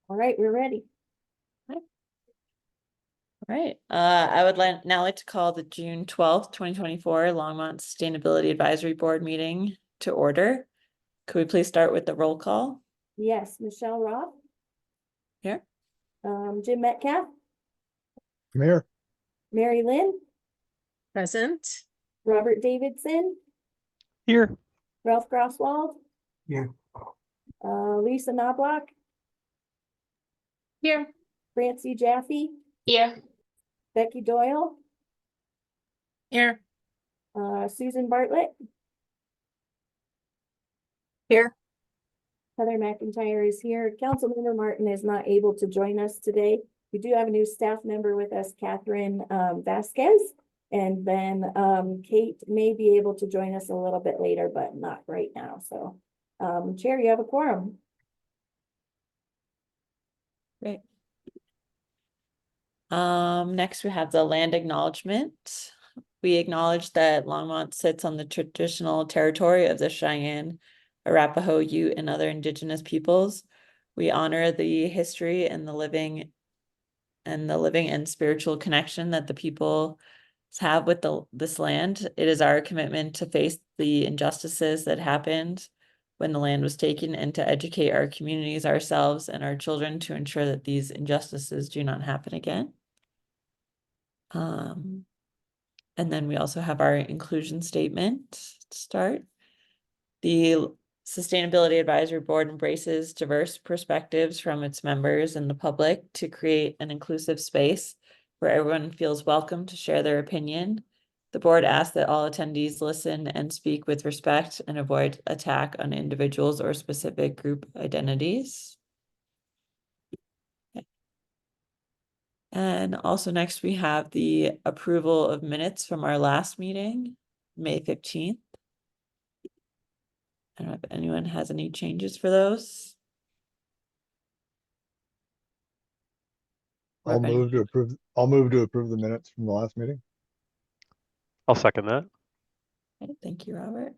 All right, we're ready. Right. I would now like to call the June 12th, 2024 Longmont Sustainability Advisory Board meeting to order. Could we please start with the roll call? Yes, Michelle Roth. Here. Jim Metcalf. Mayor. Mary Lynn. Present. Robert Davidson. Here. Ralph Grosswald. Here. Lisa Knobloch. Here. Francie Jaffe. Here. Becky Doyle. Here. Susan Bartlett. Here. Heather McIntyre is here. Councilmember Martin is not able to join us today. We do have a new staff member with us, Catherine Vasquez. And then Kate may be able to join us a little bit later, but not right now. So Chair, you have a quorum. Great. Next we have the land acknowledgement. We acknowledge that Longmont sits on the traditional territory of the Cheyenne, Arapaho, Ute, and other indigenous peoples. We honor the history and the living and spiritual connection that the people have with this land. It is our commitment to face the injustices that happened when the land was taken and to educate our communities, ourselves, and our children to ensure that these injustices do not happen again. And then we also have our inclusion statement to start. The Sustainability Advisory Board embraces diverse perspectives from its members and the public to create an inclusive space where everyone feels welcome to share their opinion. The board asks that all attendees listen and speak with respect and avoid attack on individuals or specific group identities. Okay. And also next we have the approval of minutes from our last meeting, May 15th. I don't know if anyone has any changes for those. I'll move to approve the minutes from the last meeting. I'll second that. Okay, thank you, Robert.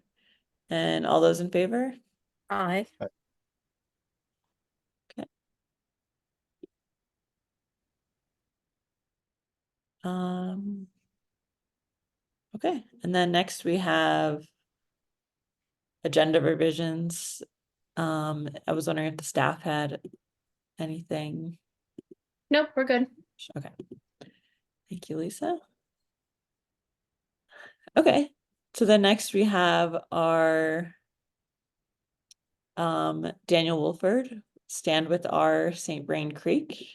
And all those in favor? Aye. Okay. Okay, and then next we have agenda revisions. I was wondering if the staff had anything. Nope, we're good. Okay. Thank you, Lisa. Okay, so then next we have our Daniel Wolford, Stand with Our St. Vrain Creek.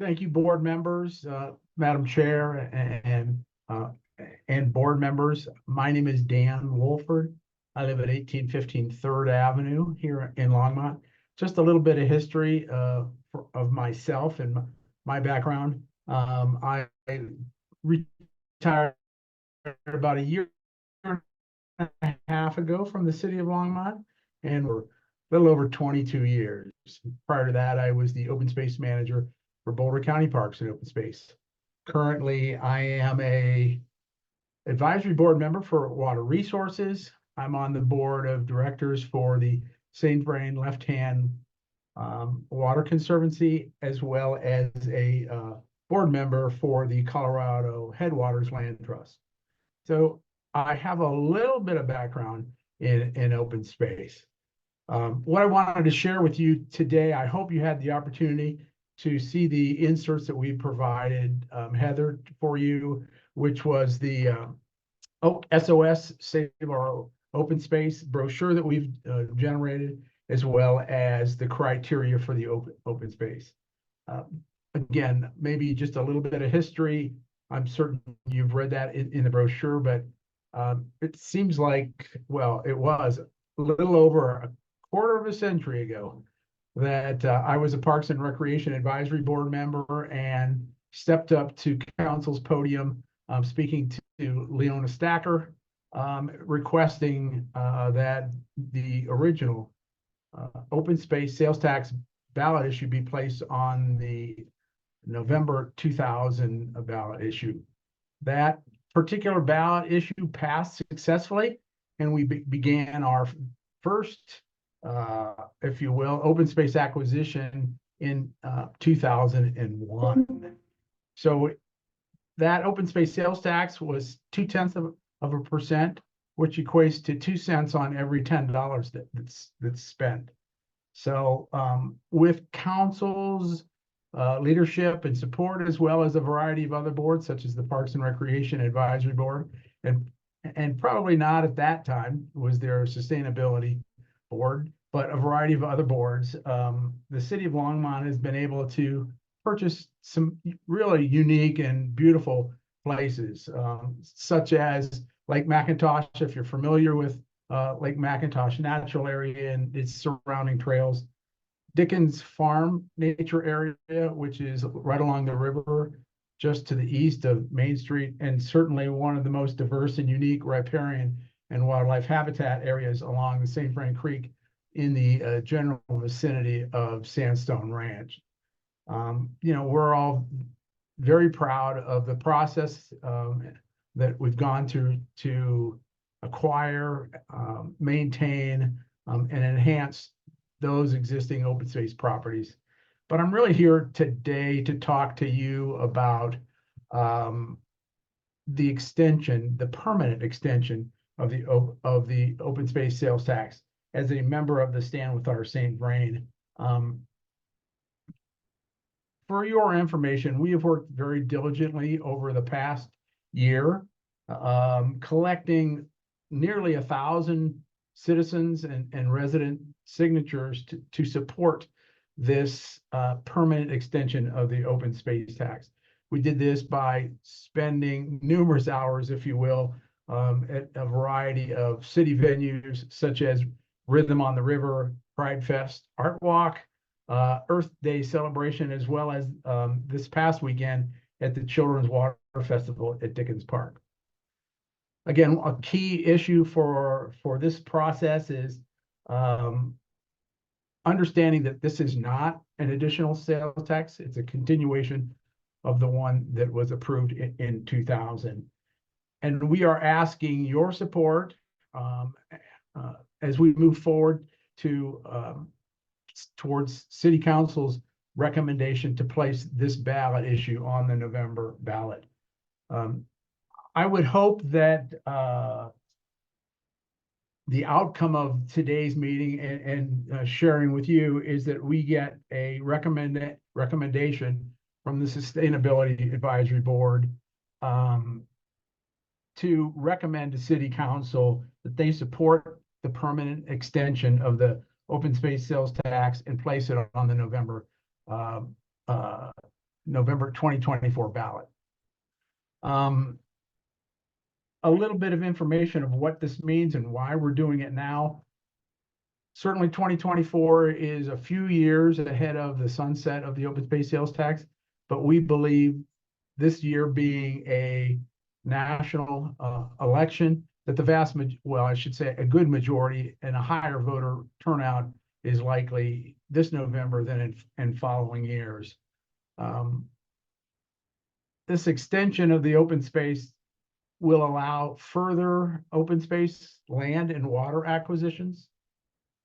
Thank you, board members, Madam Chair, and board members. My name is Dan Wolford. I live at 1815 3rd Avenue here in Longmont. Just a little bit of history of myself and my background. I retired about a year and a half ago from the city of Longmont, and we're a little over 22 years. Prior to that, I was the open space manager for Boulder County Parks and Open Space. Currently, I am a advisory board member for Water Resources. I'm on the board of directors for the St. Vrain Left Hand Water Conservancy, as well as a board member for the Colorado Headwaters Land Trust. So I have a little bit of background in open space. What I wanted to share with you today, I hope you had the opportunity to see the inserts that we provided, Heather, for you, which was the SOS Save Our Open Space brochure that we've generated, as well as the criteria for the open space. Again, maybe just a little bit of history. I'm certain you've read that in the brochure, but it seems like, well, it was a little over a quarter of a century ago that I was a Parks and Recreation Advisory Board member and stepped up to council's podium, speaking to Leona Stacker, requesting that the original open space sales tax ballot issue be placed on the November 2000 ballot issue. That particular ballot issue passed successfully, and we began our first, if you will, open space acquisition in 2001. So that open space sales tax was 0.2%, which equates to 2 cents on every $10 that's spent. So with council's leadership and support, as well as a variety of other boards, such as the Parks and Recreation Advisory Board, and probably not at that time was there a sustainability board, but a variety of other boards, the city of Longmont has been able to purchase some really unique and beautiful places, such as Lake McIntosh. If you're familiar with Lake McIntosh natural area and its surrounding trails, Dickens Farm nature area, which is right along the river, just to the east of Main Street, and certainly one of the most diverse and unique riparian and wildlife habitat areas along the St. Frank Creek in the general vicinity of Sandstone Ranch. We're all very proud of the process that we've gone through to acquire, maintain, and enhance those existing open space properties. But I'm really here today to talk to you about the extension, the permanent extension of the open space sales tax. As a member of the Stand With Our St. Vrain, for your information, we have worked very diligently over the past year, collecting nearly 1,000 citizens and resident signatures to support this permanent extension of the open space tax. We did this by spending numerous hours, if you will, at a variety of city venues, such as Rhythm on the River, Pride Fest, Art Walk, Earth Day celebration, as well as this past weekend at the Children's Water Festival at Dickens Park. Again, a key issue for this process is understanding that this is not an additional sales tax. It's a continuation of the one that was approved in 2000. And we are asking your support as we move forward towards City Council's recommendation to place this ballot issue on the November ballot. I would hope that the outcome of today's meeting and sharing with you is that we get a recommendation from the Sustainability Advisory Board to recommend to City Council that they support the permanent extension of the open space sales tax and place it on the November 2024 ballot. A little bit of information of what this means and why we're doing it now. Certainly 2024 is a few years ahead of the sunset of the open space sales tax, but we believe this year being a national election, that a good majority and a higher voter turnout is likely this November than in following years. This extension of the open space will allow further open space land and water acquisitions.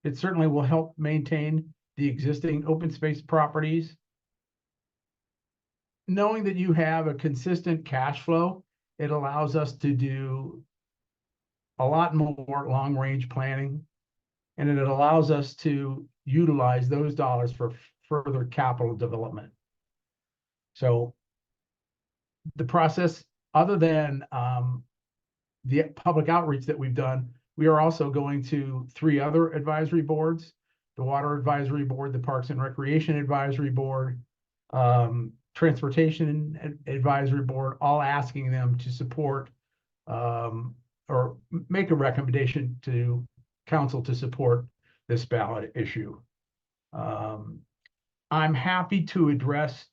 It certainly will help maintain the existing open space properties. Knowing that you have a consistent cash flow, it allows us to do a lot more long-range planning, and it allows us to utilize those dollars for further capital development. So the process, other than the public outreach that we've done, we are also going to 3 other advisory boards: the Water Advisory Board, the Parks and Recreation Advisory Board, Transportation Advisory Board, all asking them to support or make a recommendation to council to support this ballot issue. I'm happy to address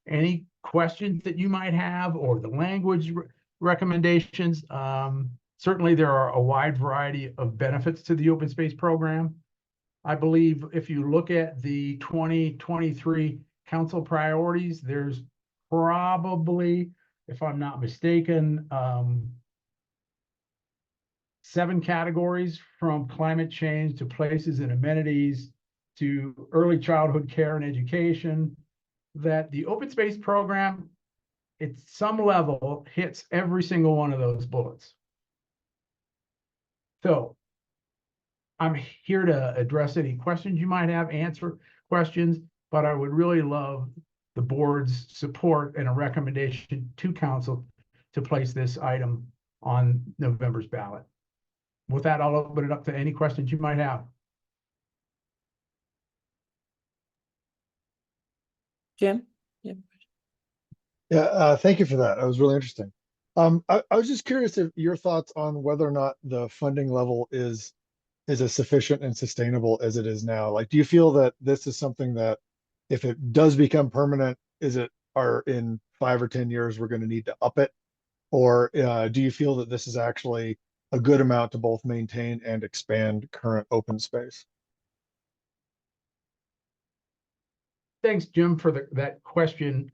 any questions that you might have or the language recommendations. Certainly there are a wide variety of benefits to the open space program. I believe if you look at the 2023 council priorities, there's probably if I'm not mistaken, 7 categories, from climate change to places and amenities to early childhood care and education, that the open space program at some level hits every single one of those bullets. So I'm here to address any questions you might have, answer questions, but I would really love the board's support and a recommendation to council to place this item on November's ballot. With that, I'll open it up to any questions you might have. Jim? Yep. Yeah, thank you for that. That was really interesting. I was just curious if your thoughts on whether or not the funding level is as sufficient and sustainable as it is now. Like, do you feel that this is something that if it does become permanent, are in 5 or 10 years, we're going to need to up it? Or do you feel that this is actually a good amount to both maintain and expand current open space? Thanks, Jim, for that question.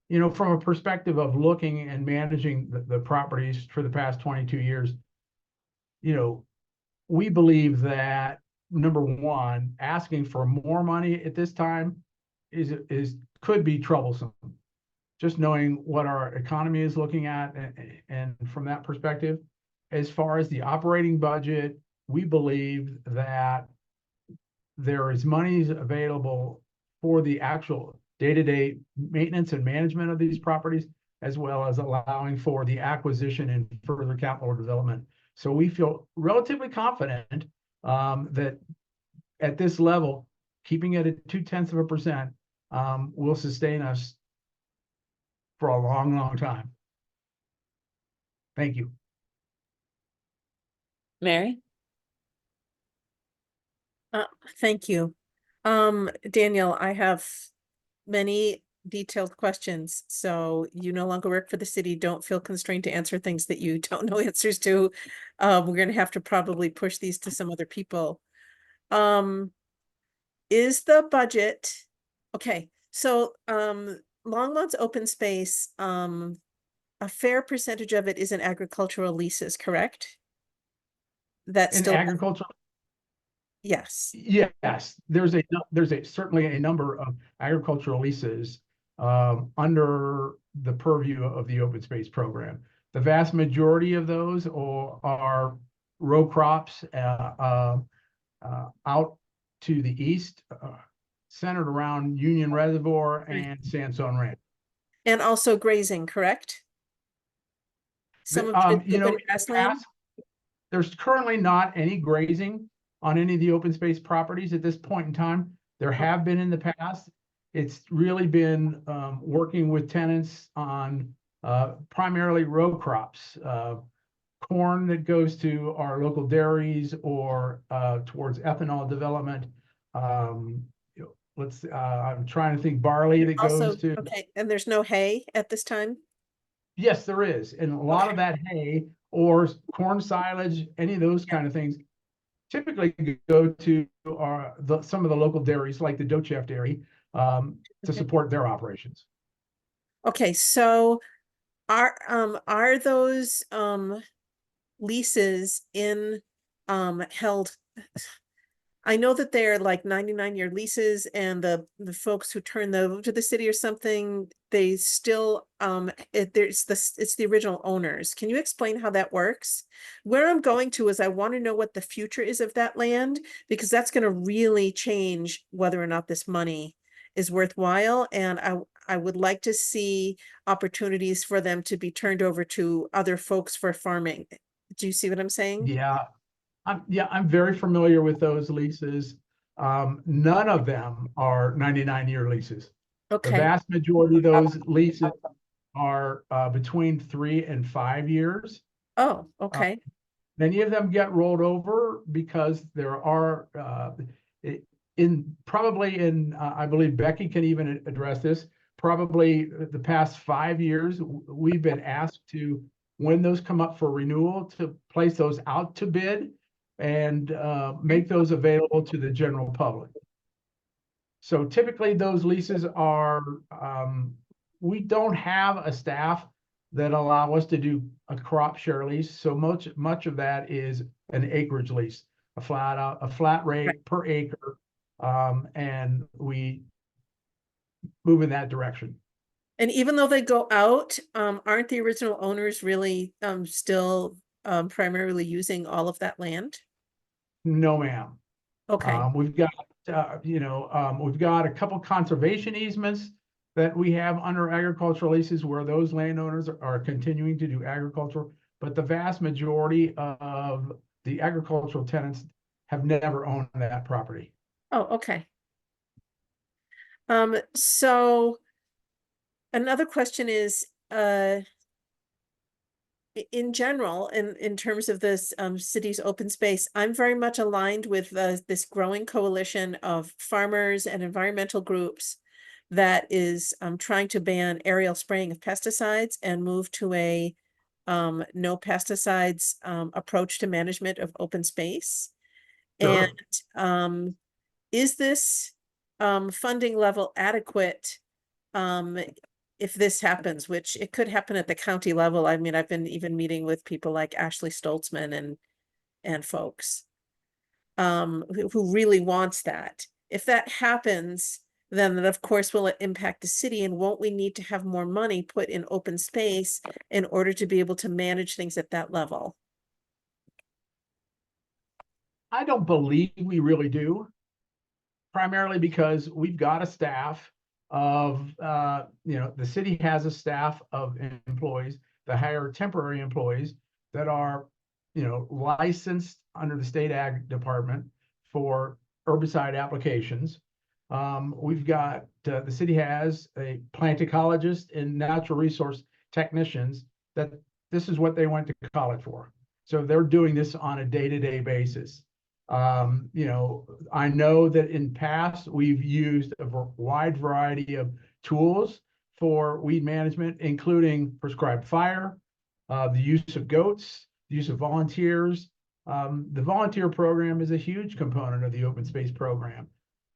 You know, from a perspective of looking and managing the properties for the past 22 years, you know, we believe that, number one, asking for more money at this time could be troublesome. Just knowing what our economy is looking at, and from that perspective, as far as the operating budget, we believe that there is monies available for the actual day-to-day maintenance and management of these properties, as well as allowing for the acquisition and further capital development. So we feel relatively confident that at this level, keeping it at 0.2% will sustain us for a long, long time. Thank you. Mary? Thank you. Daniel, I have many detailed questions, so you no longer work for the city. Don't feel constrained to answer things that you don't know answers to. We're gonna have to probably push these to some other people. Is the budget, okay, so, Longmont's open space, a fair percentage of it is in agricultural leases, correct? That's In still, agriculture, yes, yes, there's certainly a number of agricultural leases under the purview of the open space program. The vast majority of those are row crops out to the east, centered around Union Reservoir and Sandstone Ranch. and also grazing, correct? Some of it is You know, open grassland? there's currently not any grazing on any of the open space properties at this point in time. There have been in the past. It's really been working with tenants on primarily row crops, corn that goes to our local dairies or towards ethanol development. I'm trying to think, barley that Also, goes to. okay, and there's no hay at this time? Yes, there is. And a lot of that hay or corn silage, any of those kind of things, typically go to some of the local dairies like the Dochef dairy to Okay. support their operations. Okay, so are those leases in held? I know that they're like 99-year leases, and the folks who turn them over to the city or something, they still it's the original owners. Can you explain how that works? Where I'm going to is I want to know what the future is of that land, because that's going to really change whether or not this money is worthwhile, and I would like to see opportunities for them to be turned over to other folks for farming. Do you see what I'm saying? Yeah, I'm very familiar with those leases. None of them are 99-year leases. The Okay, vast majority of those leases are between 3 and 5 years. oh, okay, Many of them get rolled over because there are I believe Becky can even address this. Probably the past 5 years, we've been asked to, when those come up for renewal, to place those out to bid and make those available to the general public. So typically those leases are, we don't have a staff that allow us to do a crop share lease. So much of that is an acreage lease, a flat rate per acre. And we move in that direction. And even though they go out, aren't the original owners really still primarily using all of that land? No, ma'am. Okay, We've got, we've got a couple conservation easements that we have under agricultural leases where those landowners are continuing to do agriculture, but the vast majority of the agricultural tenants have never owned that property. oh, okay. So another question is, in general, in terms of this city's open space, I'm very much aligned with this growing coalition of farmers and environmental groups that is trying to ban aerial spraying of pesticides and move to a no pesticides approach to management of open space. Sure. And is this funding level adequate if this happens, which it could happen at the county level? I mean, I've been even meeting with people like Ashley Stoltzman and folks who really wants that. If that happens, then that of course will impact the city, and won't we need to have more money put in open space in order to be able to manage things at that level? I don't believe we really do, primarily because we've got a staff of, the city has a staff of employees that hire temporary employees that are, licensed under the state ag department for herbicide applications. We've got, the city has a plant ecologist and natural resource technicians that this is what they went to college for. So they're doing this on a day-to-day basis. I know that in past we've used a wide variety of tools for weed management, including prescribed fire, the use of goats, the use of volunteers. The volunteer program is a huge component of the open space program.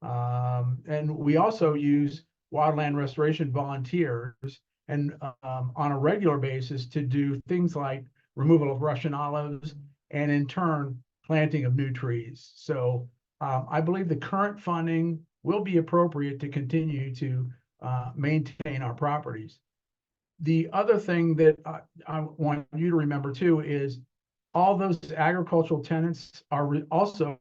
And we also use wildland restoration volunteers and on a regular basis to do things like removal of Russian olives and in turn planting of new trees. So I believe the current funding will be appropriate to continue to maintain our properties. The other thing that I want you to remember too is all those agricultural tenants are also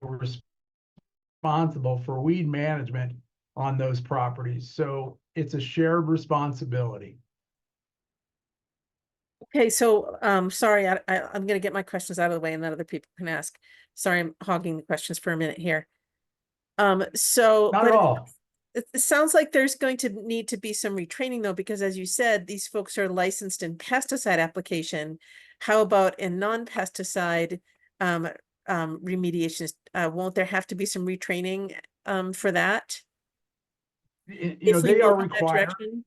responsible for weed management on those properties. So it's a shared responsibility. Okay, so sorry, I'm gonna get my questions out of the way and then other people can ask. Sorry, I'm hogging the questions for a minute here. So Not at all. it sounds like there's going to need to be some retraining though, because as you said, these folks are licensed in pesticide application. How about in non-pesticide remediations? Won't there have to be some retraining for that? If we They are move in that required. direction?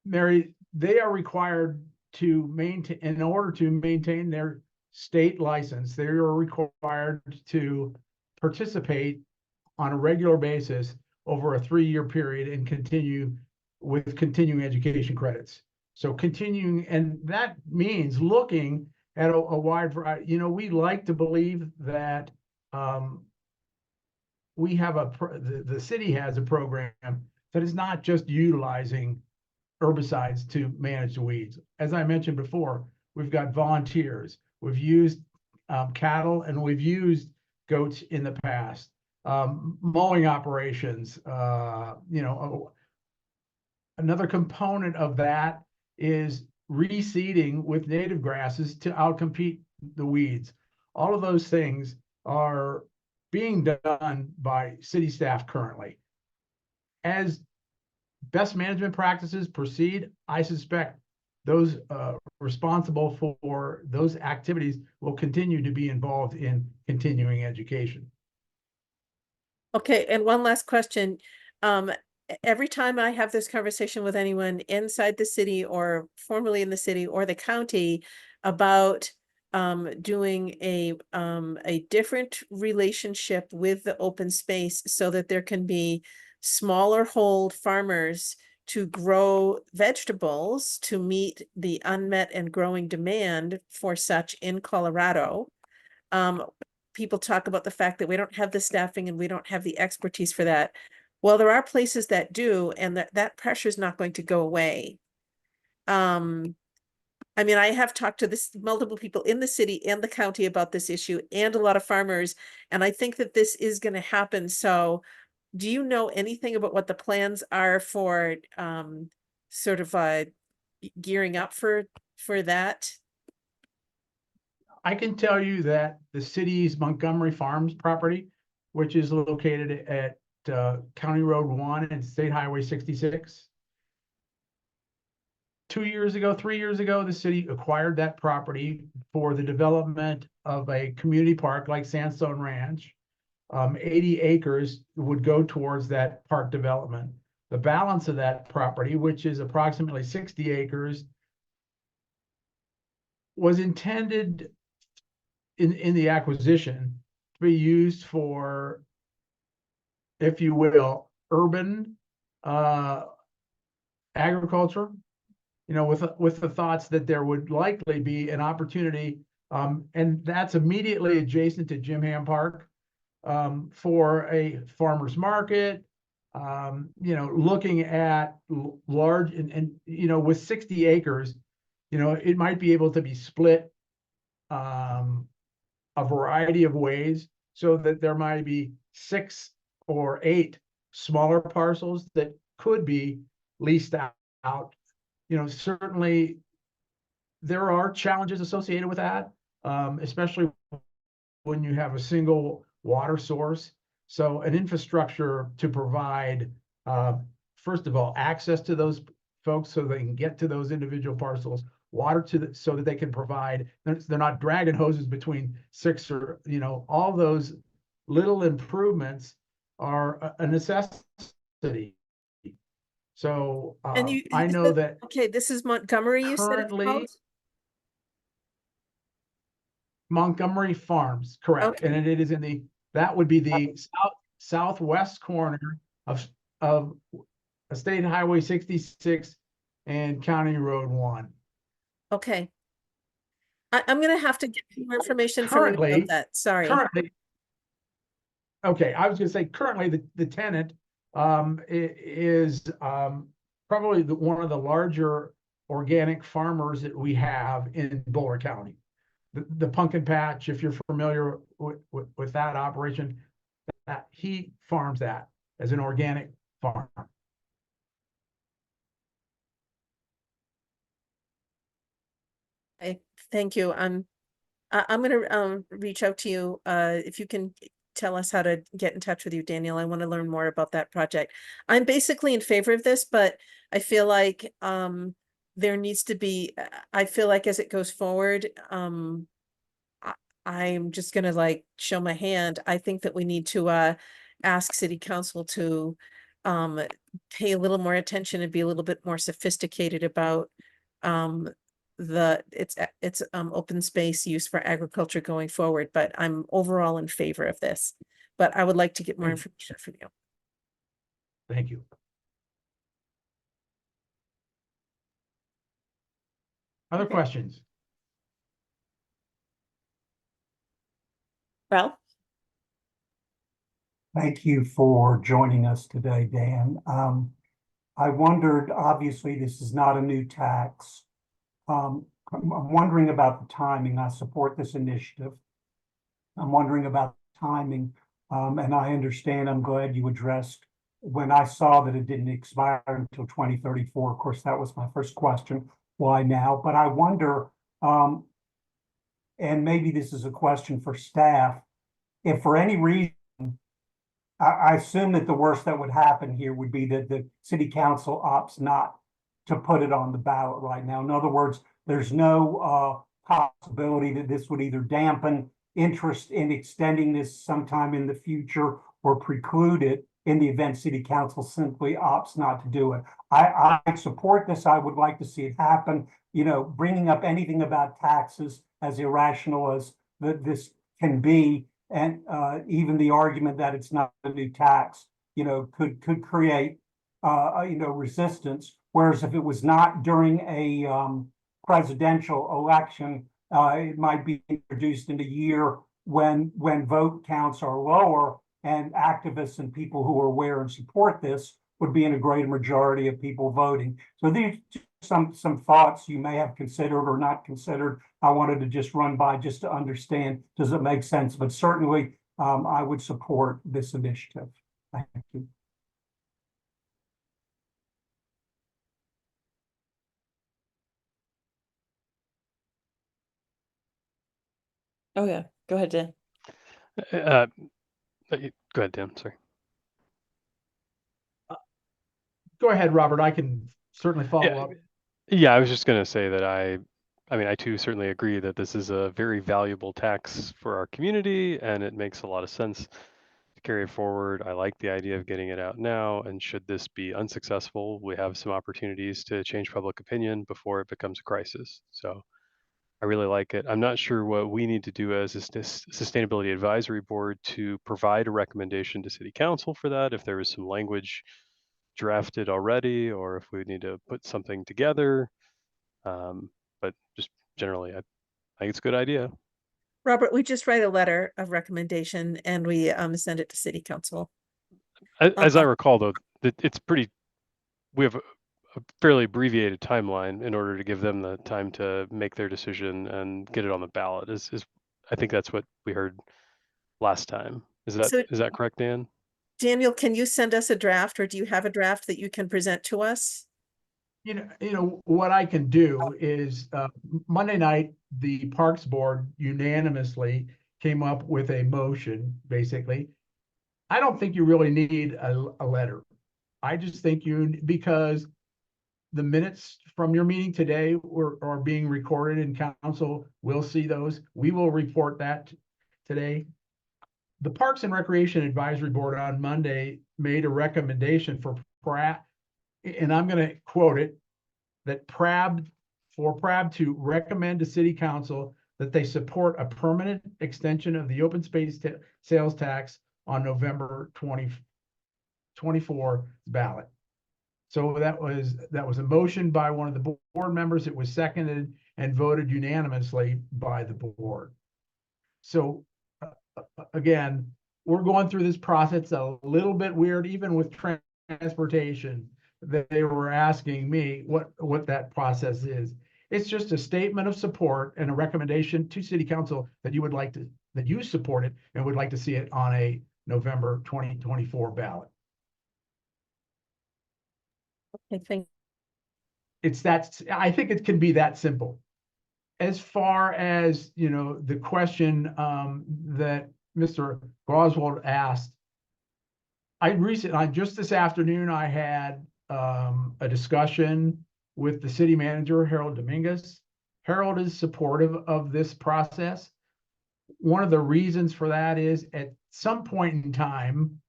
Mary, they are required to maintain, in order to maintain their state license, they are required to participate on a regular basis over a 3-year period and continue with continuing education credits. So continuing, and that means looking at a wide variety. We like to believe that we have the city has a program that is not just utilizing herbicides to manage the weeds. As I mentioned before, we've got volunteers. We've used cattle and we've used goats in the past. Mowing operations, another component of that is reseeding with native grasses to outcompete the weeds. All of those things are being done by city staff currently. As best management practices proceed, I suspect those responsible for those activities will continue to be involved in continuing education. Okay, and one last question. Every time I have this conversation with anyone inside the city or formerly in the city or the county about doing a different relationship with the open space so that there can be smaller hold farmers to grow vegetables to meet the unmet and growing demand for such in Colorado. People talk about the fact that we don't have the staffing and we don't have the expertise for that. Well, there are places that do, and that pressure is not going to go away. I mean, I have talked to multiple people in the city and the county about this issue and a lot of farmers, and I think that this is going to happen. So do you know anything about what the plans are for sort of gearing up for that? I can tell you that the city's Montgomery Farms property, which is located at County Road 1 and State Highway 66. 2 years ago, 3 years ago, the city acquired that property for the development of a community park like Sandstone Ranch. 80 acres would go towards that park development. The balance of that property, which is approximately 60 acres, was intended in the acquisition to be used for, if you will, urban agriculture, with the thoughts that there would likely be an opportunity, and that's immediately adjacent to Jim Ham Park, for a farmer's market, looking at large and with 60 acres, it might be able to be split a variety of ways so that there might be 6 or 8 smaller parcels that could be leased out. Certainly there are challenges associated with that, especially when you have a single water source. So an infrastructure to provide, first of all, access to those folks so they can get to those individual parcels, water so that they can provide, they're not dragging hoses between 6 or, all those little improvements are a necessity. So And I know that okay, this is Montgomery, you said it's currently called? Montgomery Farms, correct. Okay. And it is that would be the southwest corner of State Highway 66 and County Road 1. Okay. I'm gonna have to get more information from you about Currently, that. Sorry. Okay, I was gonna say currently the tenant is probably one of the larger organic farmers that we have in Boulder County. The Pumpkin Patch, if you're familiar with that operation, that he farms that as an organic farm. Okay, thank you. I'm gonna reach out to you. If you can tell us how to get in touch with you, Daniel. I want to learn more about that project. I'm basically in favor of this, but I feel like there needs to be, I feel like as it goes forward, I'm just gonna show my hand. I think that we need to ask city council to pay a little more attention and be a little bit more sophisticated about its open space use for agriculture going forward. But I'm overall in favor of this. But I would like to get more information from you. Thank you. Other questions? Ralph? Thank you for joining us today, Dan. I wondered, obviously, this is not a new tax. I'm wondering about the timing. I support this initiative. I'm wondering about the timing, and I understand, I'm glad you addressed, when I saw that it didn't expire until 2034, of course, that was my first question, why now? But I wonder, and maybe this is a question for staff, if for any reason, I assume that the worst that would happen here would be that the city council opts not to put it on the ballot right now. In other words, there's no possibility that this would either dampen interest in extending this sometime in the future or preclude it in the event city council simply opts not to do it. I support this. I would like to see it happen. Bringing up anything about taxes, as irrational as this can be, and even the argument that it's not a new tax, could create, resistance. Whereas if it was not during a presidential election, it might be introduced in a year when vote counts are lower, and activists and people who are aware and support this would be in a greater majority of people voting. So these some thoughts you may have considered or not considered. I wanted to just run by just to understand, does it make sense? But certainly I would support this initiative. Thank you. Oh, yeah. Go ahead, Dan. Go ahead, Dan. Sorry. Go ahead, Robert. I can certainly follow up. Yeah, I was just going to say that I mean, I too certainly agree that this is a very valuable tax for our community, and it makes a lot of sense to carry it forward. I like the idea of getting it out now, and should this be unsuccessful, we have some opportunities to change public opinion before it becomes a crisis. So I really like it. I'm not sure what we need to do as a sustainability advisory board to provide a recommendation to city council for that, if there is some language drafted already, or if we need to put something together. But just generally, I think it's a good idea. Robert, we just write a letter of recommendation and we send it to city council. As I recall, though, it's pretty, we have a fairly abbreviated timeline in order to give them the time to make their decision and get it on the ballot. I think that's what we heard last time. Is that correct, Dan? Daniel, can you send us a draft, or do you have a draft that you can present to us? What I can do is Monday night, the Parks Board unanimously came up with a motion, basically. I don't think you really need a letter. I just think because the minutes from your meeting today are being recorded and council will see those. We will report that today. The Parks and Recreation Advisory Board on Monday made a recommendation for PRAB, and I'm going to quote it, that PRAB to recommend to City Council that they support a permanent extension of the open space sales tax on November 2024 ballot. So that was a motion by one of the board members. It was seconded and voted unanimously by the board. So again, we're going through this process a little bit weird, even with transportation. They were asking me what that process is. It's just a statement of support and a recommendation to City Council that you support it and would like to see it on a November 2024 ballot. I think I think it can be that simple. As far as, the question that Mr. Goswald asked, just this afternoon, I had a discussion with the city manager, Harold Dominguez. Harold is supportive of this process. One of the reasons for that is at some point in time,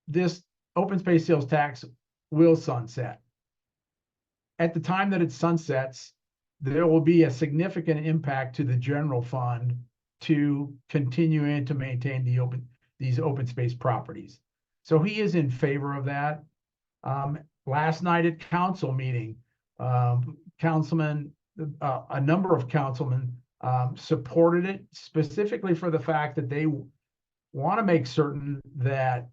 this open space sales tax will sunset. At the time that it sunsets, there will be a significant impact to the general fund to continue to maintain these open space properties. So he is in favor of that. Last night at council meeting, a number of councilmen supported it specifically for the fact that they want to make certain that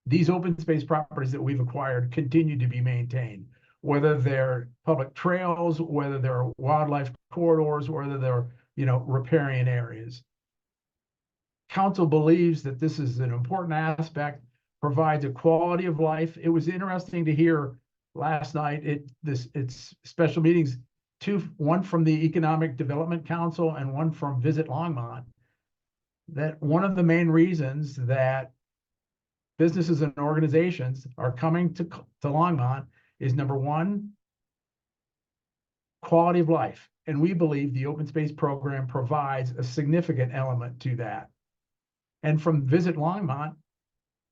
these open space properties that we've acquired continue to be maintained, whether they're public trails, whether they're wildlife corridors, whether they're, riparian areas. Council believes that this is an important aspect, provides a quality of life. It was interesting to hear last night it's special meetings, one from the Economic Development Council and one from Visit Longmont, that one of the main reasons that businesses and organizations are coming to Longmont is, number one, quality of life. And we believe the open space program provides a significant element to that. And from Visit Longmont,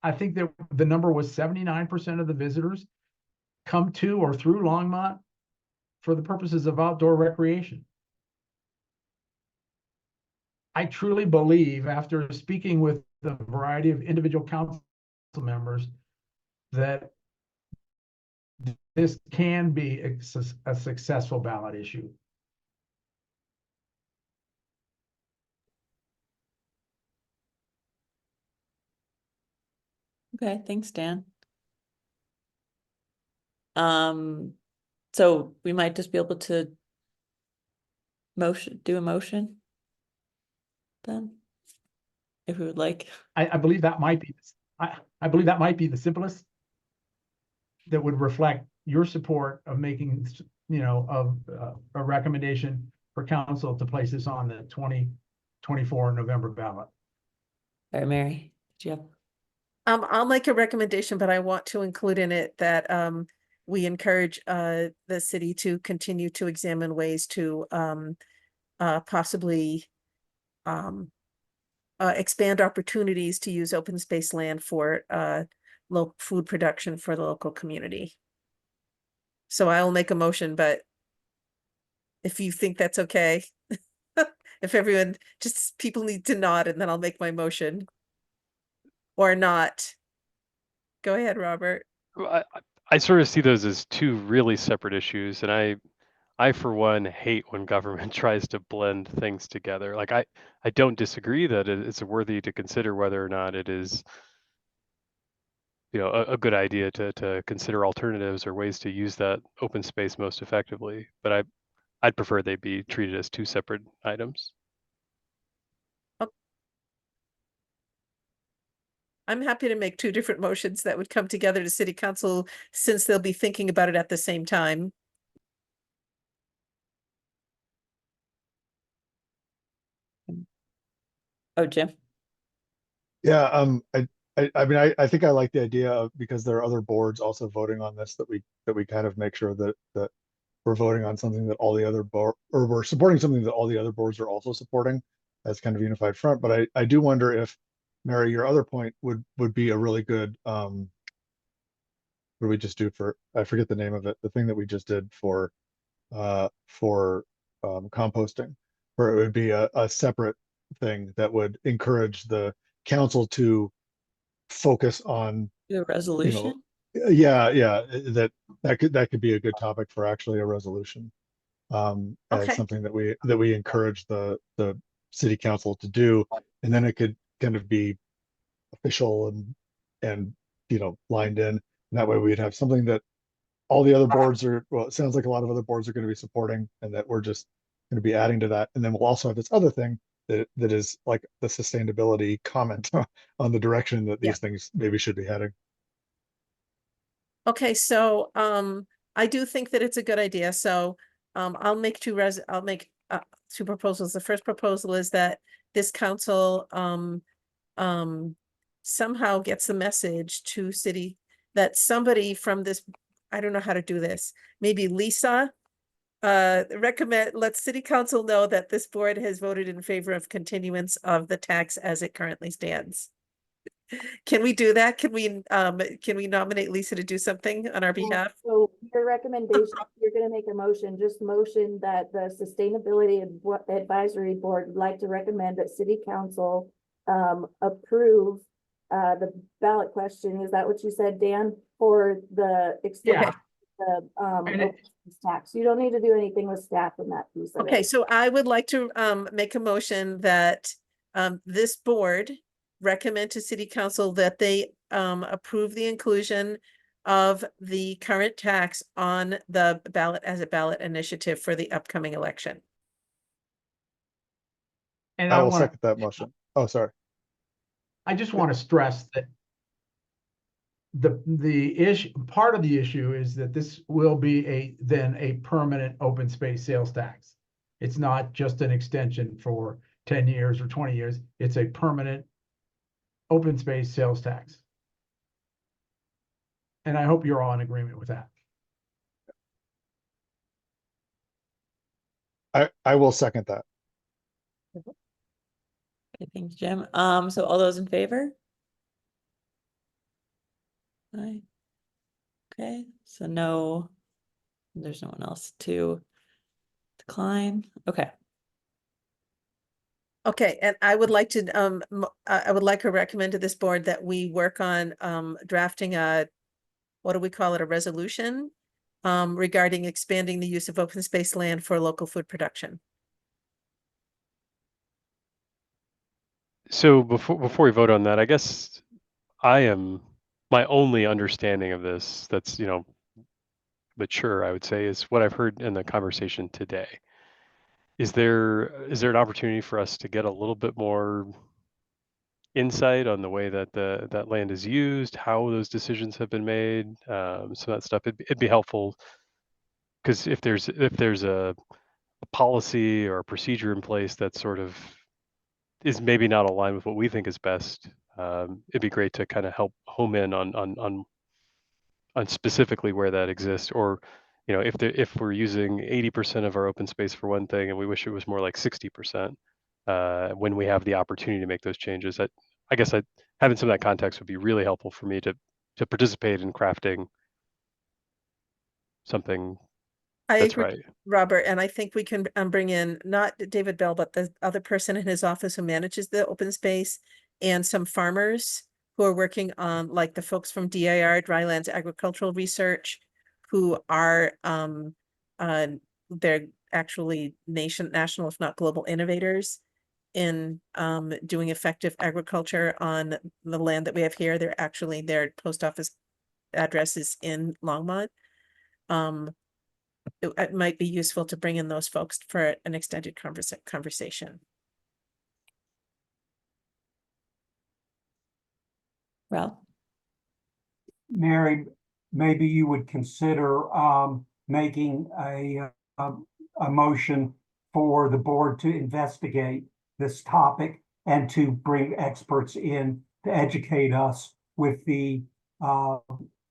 I think that the number was 79% of the visitors come to or through Longmont for the purposes of outdoor recreation. I truly believe, after speaking with the variety of individual council members that this can be a successful ballot issue. Okay, thanks, Dan. So we might just be able to do a motion then, if we would like. I believe that might be, I believe that might be the simplest. That would reflect your support of making, of a recommendation for council to place this on the 2024 November ballot. All right, Mary, did you have? I'll make a recommendation, but I want to include in it that we encourage the city to continue to examine ways to possibly expand opportunities to use open space land for local food production for the local community. So I will make a motion, but if you think that's okay, if everyone, just people need to nod and then I'll make my motion. Or not. Go ahead, Robert. I sort of see those as two really separate issues, and I for one hate when government tries to blend things together. Like I don't disagree that it's worthy to consider whether or not it is, a good idea to consider alternatives or ways to use that open space most effectively. But I'd prefer they be treated as two separate items. I'm happy to make two different motions that would come together to city council since they'll be thinking about it at the same time. Oh, Jim. Yeah, I mean, I think I like the idea of, because there are other boards also voting on this, that we kind of make sure that we're voting on something that all the other or we're supporting something that all the other boards are also supporting as kind of unified front. But I do wonder if, Mary, your other point would be a really good, what do we just do for, I forget the name of it, the thing that we just did for composting, where it would be a separate thing that would encourage the council to focus on, Do a resolution? yeah, that could be a good topic for actually a resolution, as Okay. something that we encourage the city council to do, and then it could kind of be official and lined in, and that way we'd have something that all the other boards are, well, it sounds like a lot of other boards are going to be supporting, and that we're just going to be adding to that. And then we'll also have this other thing that is like the sustainability comment on the direction that Yeah. these things maybe should be heading. Okay, so I do think that it's a good idea. So I'll make two proposals. The first proposal is that this council somehow gets the message to city that somebody from this, I don't know how to do this, maybe Lisa, let city council know that this board has voted in favor of continuance of the tax as it currently stands. Can we do that? Can we nominate Lisa to do something on our behalf? So your recommendation, you're gonna make a motion, just motion that the Sustainability Advisory Board would like to recommend that city council approve the ballot question. Is that what you said, Dan? For the extent the And it- tax. You don't need to do anything with staff in that piece of Okay, it. so I would like to make a motion that this board recommend to city council that they approve the inclusion of the current tax on the ballot as a ballot initiative for the upcoming election. And I will want second that motion. Oh, sorry. I just want to stress that the issue, part of the issue is that this will be a permanent open space sales tax. It's not just an extension for 10 years or 20 years. It's a permanent open space sales tax. And I hope you're all in agreement with that. I will second that. Okay, thanks, Jim. So all those in favor? Aye. Okay, so no, there's no one else to decline. Okay. Okay, and I would like to, I would like to recommend to this board that we work on, drafting what do we call it, a resolution? Regarding expanding the use of open space land for local food production. So before we vote on that, I guess my only understanding of this that's, mature, I would say, is what I've heard in the conversation today. Is there an opportunity for us to get a little bit more insight on the way that that land is used, how those decisions have been made, some of that stuff? It'd be helpful, because if there's a policy or a procedure in place that sort of is maybe not aligned with what we think is best, it'd be great to kind of help home in on specifically where that exists. Or if we're using 80% of our open space for one thing and we wish it was more like 60%, when we have the opportunity to make those changes. I guess having some of that context would be really helpful for me to participate in crafting something I that's agree, right. Robert, and I think we can bring in not David Bell, but the other person in his office who manages the open space, and some farmers who are working on, like the folks from DIR, Drylands Agricultural Research, who are they're actually national, if not global innovators in doing effective agriculture on the land that we have here. They're actually, their post office address is in Longmont. It might be useful to bring in those folks for an extended conversation. Ralph? Mary, maybe you would consider making a motion for the board to investigate this topic and to bring experts in to educate us with the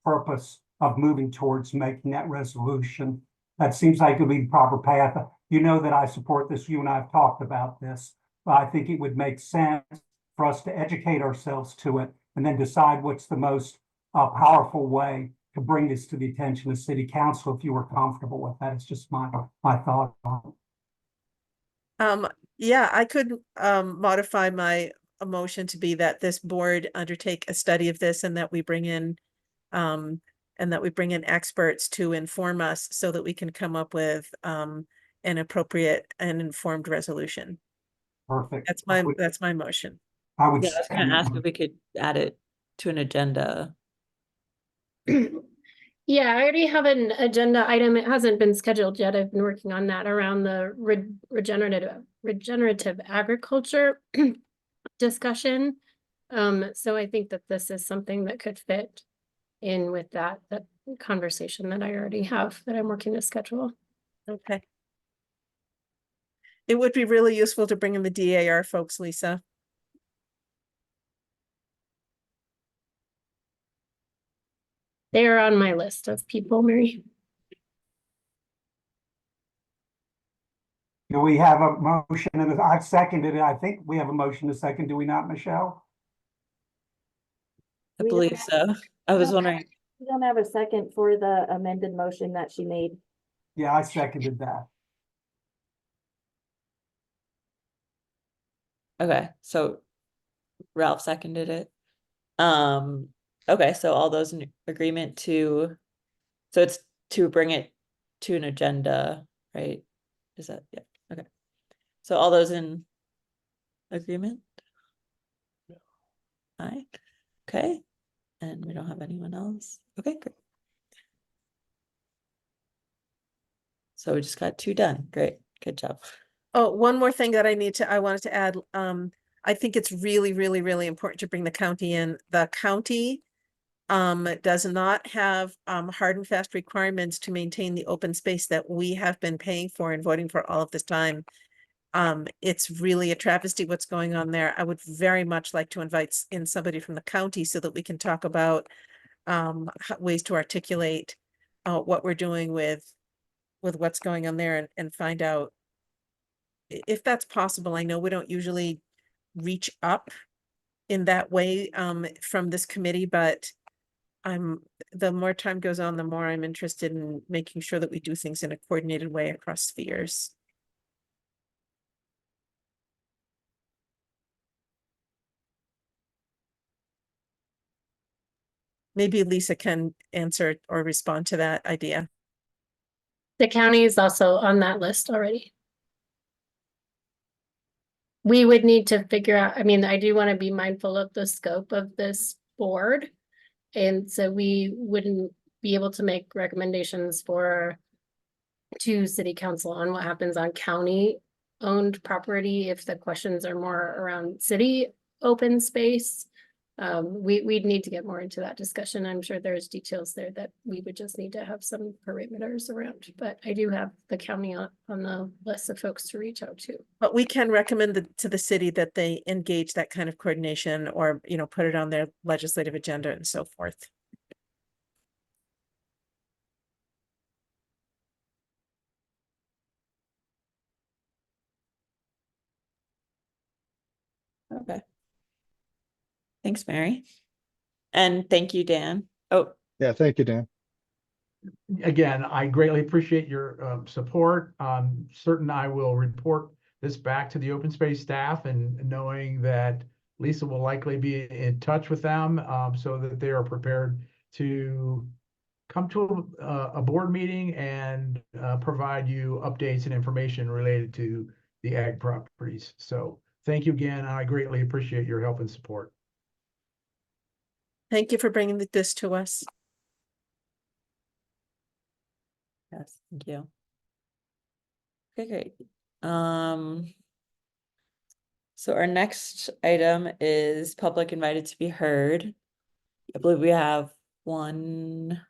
purpose of moving towards making that resolution. That seems like it would be the proper path. You know that I support this. You and I have talked about this. But I think it would make sense for us to educate ourselves to it and then decide what's the most powerful way to bring this to the attention of City Council. If you were comfortable with that, it's just my thought on it. Yeah, I could modify my motion to be that this board undertake a study of this, and that we bring in experts to inform us so that we can come up with an appropriate and informed resolution. Perfect. That's my motion. I would Yeah, I was gonna ask if we could add it to an agenda. Yeah, I already have an agenda item. It hasn't been scheduled yet. I've been working on that around the regenerative agriculture discussion. So I think that this is something that could fit in with that conversation that I already have that I'm working to schedule. Okay. It would be really useful to bring in the DAR folks, Lisa. They are on my list of people, Mary. Do we have a motion? And I've seconded it. I think we have a motion to second. Do we not, Michelle? I We believe don't- so. I was wondering. We don't have a second for the amended motion that she made. Yeah, I seconded that. Okay, so Ralph seconded it. Okay, so all those in agreement so it's to bring it to an agenda, right? Is that, yeah, okay. So all those in agreement? Aye, okay, and we don't have anyone else. Okay, great. So we just got 2 done. Great, good job. Oh, one more thing that I wanted to add. I think it's really, really, really important to bring the county in. The county does not have hard and fast requirements to maintain the open space that we have been paying for and voting for all of this time. It's really a travesty what's going on there. I would very much like to invite in somebody from the county so that we can talk about ways to articulate what we're doing with what's going on there, and find out if that's possible. I know we don't usually reach up in that way from this committee, but the more time goes on, the more I'm interested in making sure that we do things in a coordinated way across spheres. maybe Lisa can answer or respond to that idea. The county is also on that list already. We would need to figure out, I mean, I do want to be mindful of the scope of this board. And so we wouldn't be able to make recommendations to city council on what happens on county owned property if the questions are more around city open space. We'd need to get more into that discussion. I'm sure there's details there that we would just need to have some parameters around, but I do have the county on the list of folks to reach out to. But we can recommend to the city that they engage that kind of coordination or, you know, put it on their legislative agenda and so forth. Okay. Thanks, Mary. And thank you, Dan. Oh, Yeah, thank you, Dan. Again, I greatly appreciate your support. Certain I will report this back to the open space staff, and knowing that Lisa will likely be in touch with them so that they are prepared to come to a board meeting and provide you updates and information related to the ag properties. So thank you again. I greatly appreciate your help and support. Thank you for bringing this to us. yes, thank you. Okay, great. So our next item is public invited to be heard. I believe we have one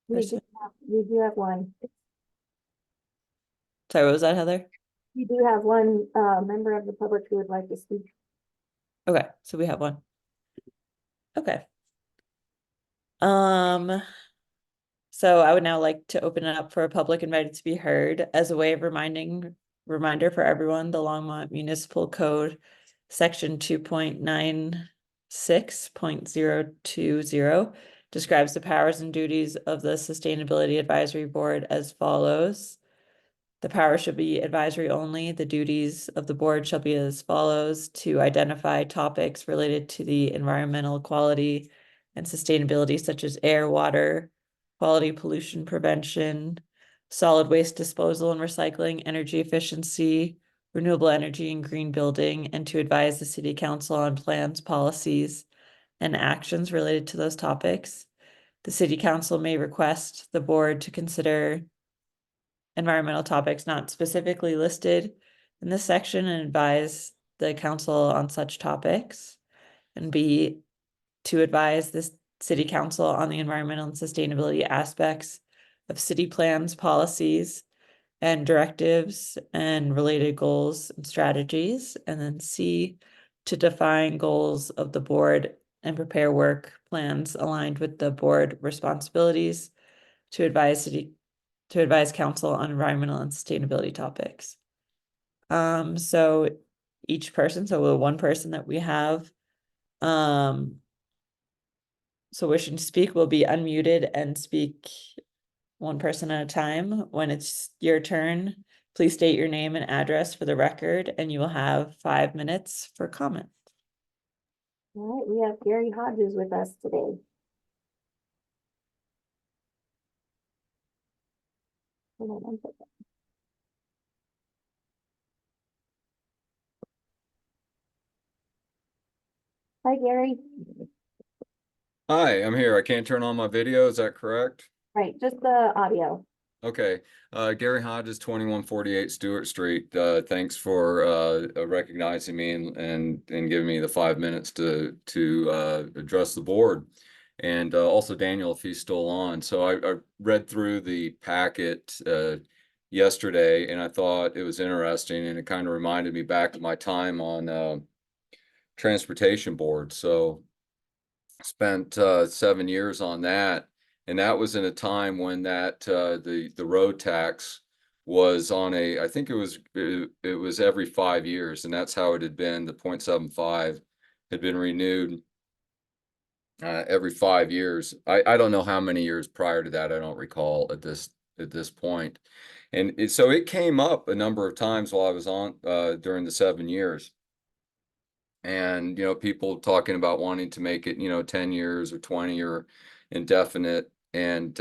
person. We do have one. Sorry, what was that, Heather? We do have one member of the public who would like to speak. Okay, so we have one. Okay. So I would now like to open it up for a public invited to be heard as a way of reminder for everyone, the Longmont Municipal Code, section 2.96.020 describes the powers and duties of the Sustainability Advisory Board as follows. The power should be advisory only. The duties of the board shall be as follows: to identify topics related to the environmental quality and sustainability, such as air, water quality, pollution prevention, solid waste disposal and recycling, energy efficiency, renewable energy and green building, and to advise the city council on plans, policies, and actions related to those topics. The city council may request the board to consider environmental topics not specifically listed in this section and advise the council on such topics. And B, to advise this city council on the environmental and sustainability aspects of city plans, policies, and directives and related goals and strategies. And then C, to define goals of the board and prepare work plans aligned with the board responsibilities to advise council on environmental and sustainability topics. So each person, so the one person that we have, so wishing to speak will be unmuted and speak one person at a time. When it's your turn, please state your name and address for the record, and you will have 5 minutes for comment. All right, we have Gary Hodges with us today. Hold on one second. Hi, Gary. Hi, I'm here. I can't turn on my video. Is that correct? Right, just the audio. Okay. Gary Hodges, 2148 Stewart Street. Thanks for recognizing me and giving me the 5 minutes to address the board. And also Daniel, if he's still on. So I read through the packet yesterday, and I thought it was interesting, and it kind of reminded me back of my time on transportation board. So spent 7 years on that, and that was in a time when that the road tax was on I think it was every 5 years, and that's how it had been. The 0.75 had been renewed every 5 years. I don't know how many years prior to that. I don't recall at this point. And so it came up a number of times while I was on during the 7 years. And, people talking about wanting to make it, 10 years or 20 or indefinite. And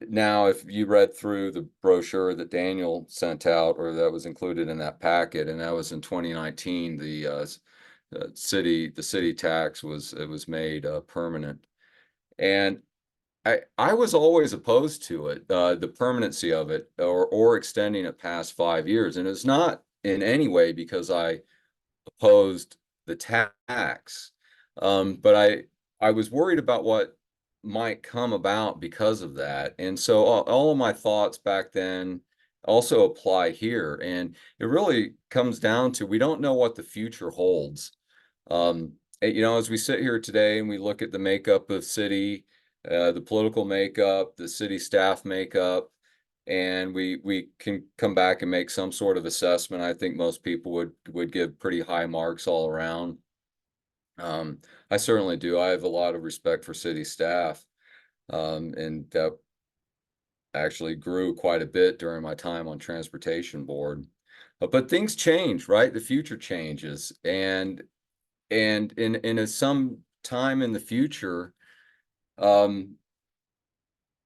now, if you read through the brochure that Daniel sent out, or that was included in that packet, and that was in 2019, the city tax was made permanent. And I was always opposed to it, the permanency of it, or extending it past 5 years. And it's not in any way because I opposed the tax. But I was worried about what might come about because of that. And so all of my thoughts back then also apply here. And it really comes down to, we don't know what the future holds. As we sit here today and we look at the makeup of city, the political makeup, the city staff makeup, and we can come back and make some sort of assessment. I think most people would give pretty high marks all around. I certainly do. I have a lot of respect for city staff, and that actually grew quite a bit during my time on transportation board. But things change, right? The future changes, and in some time in the future,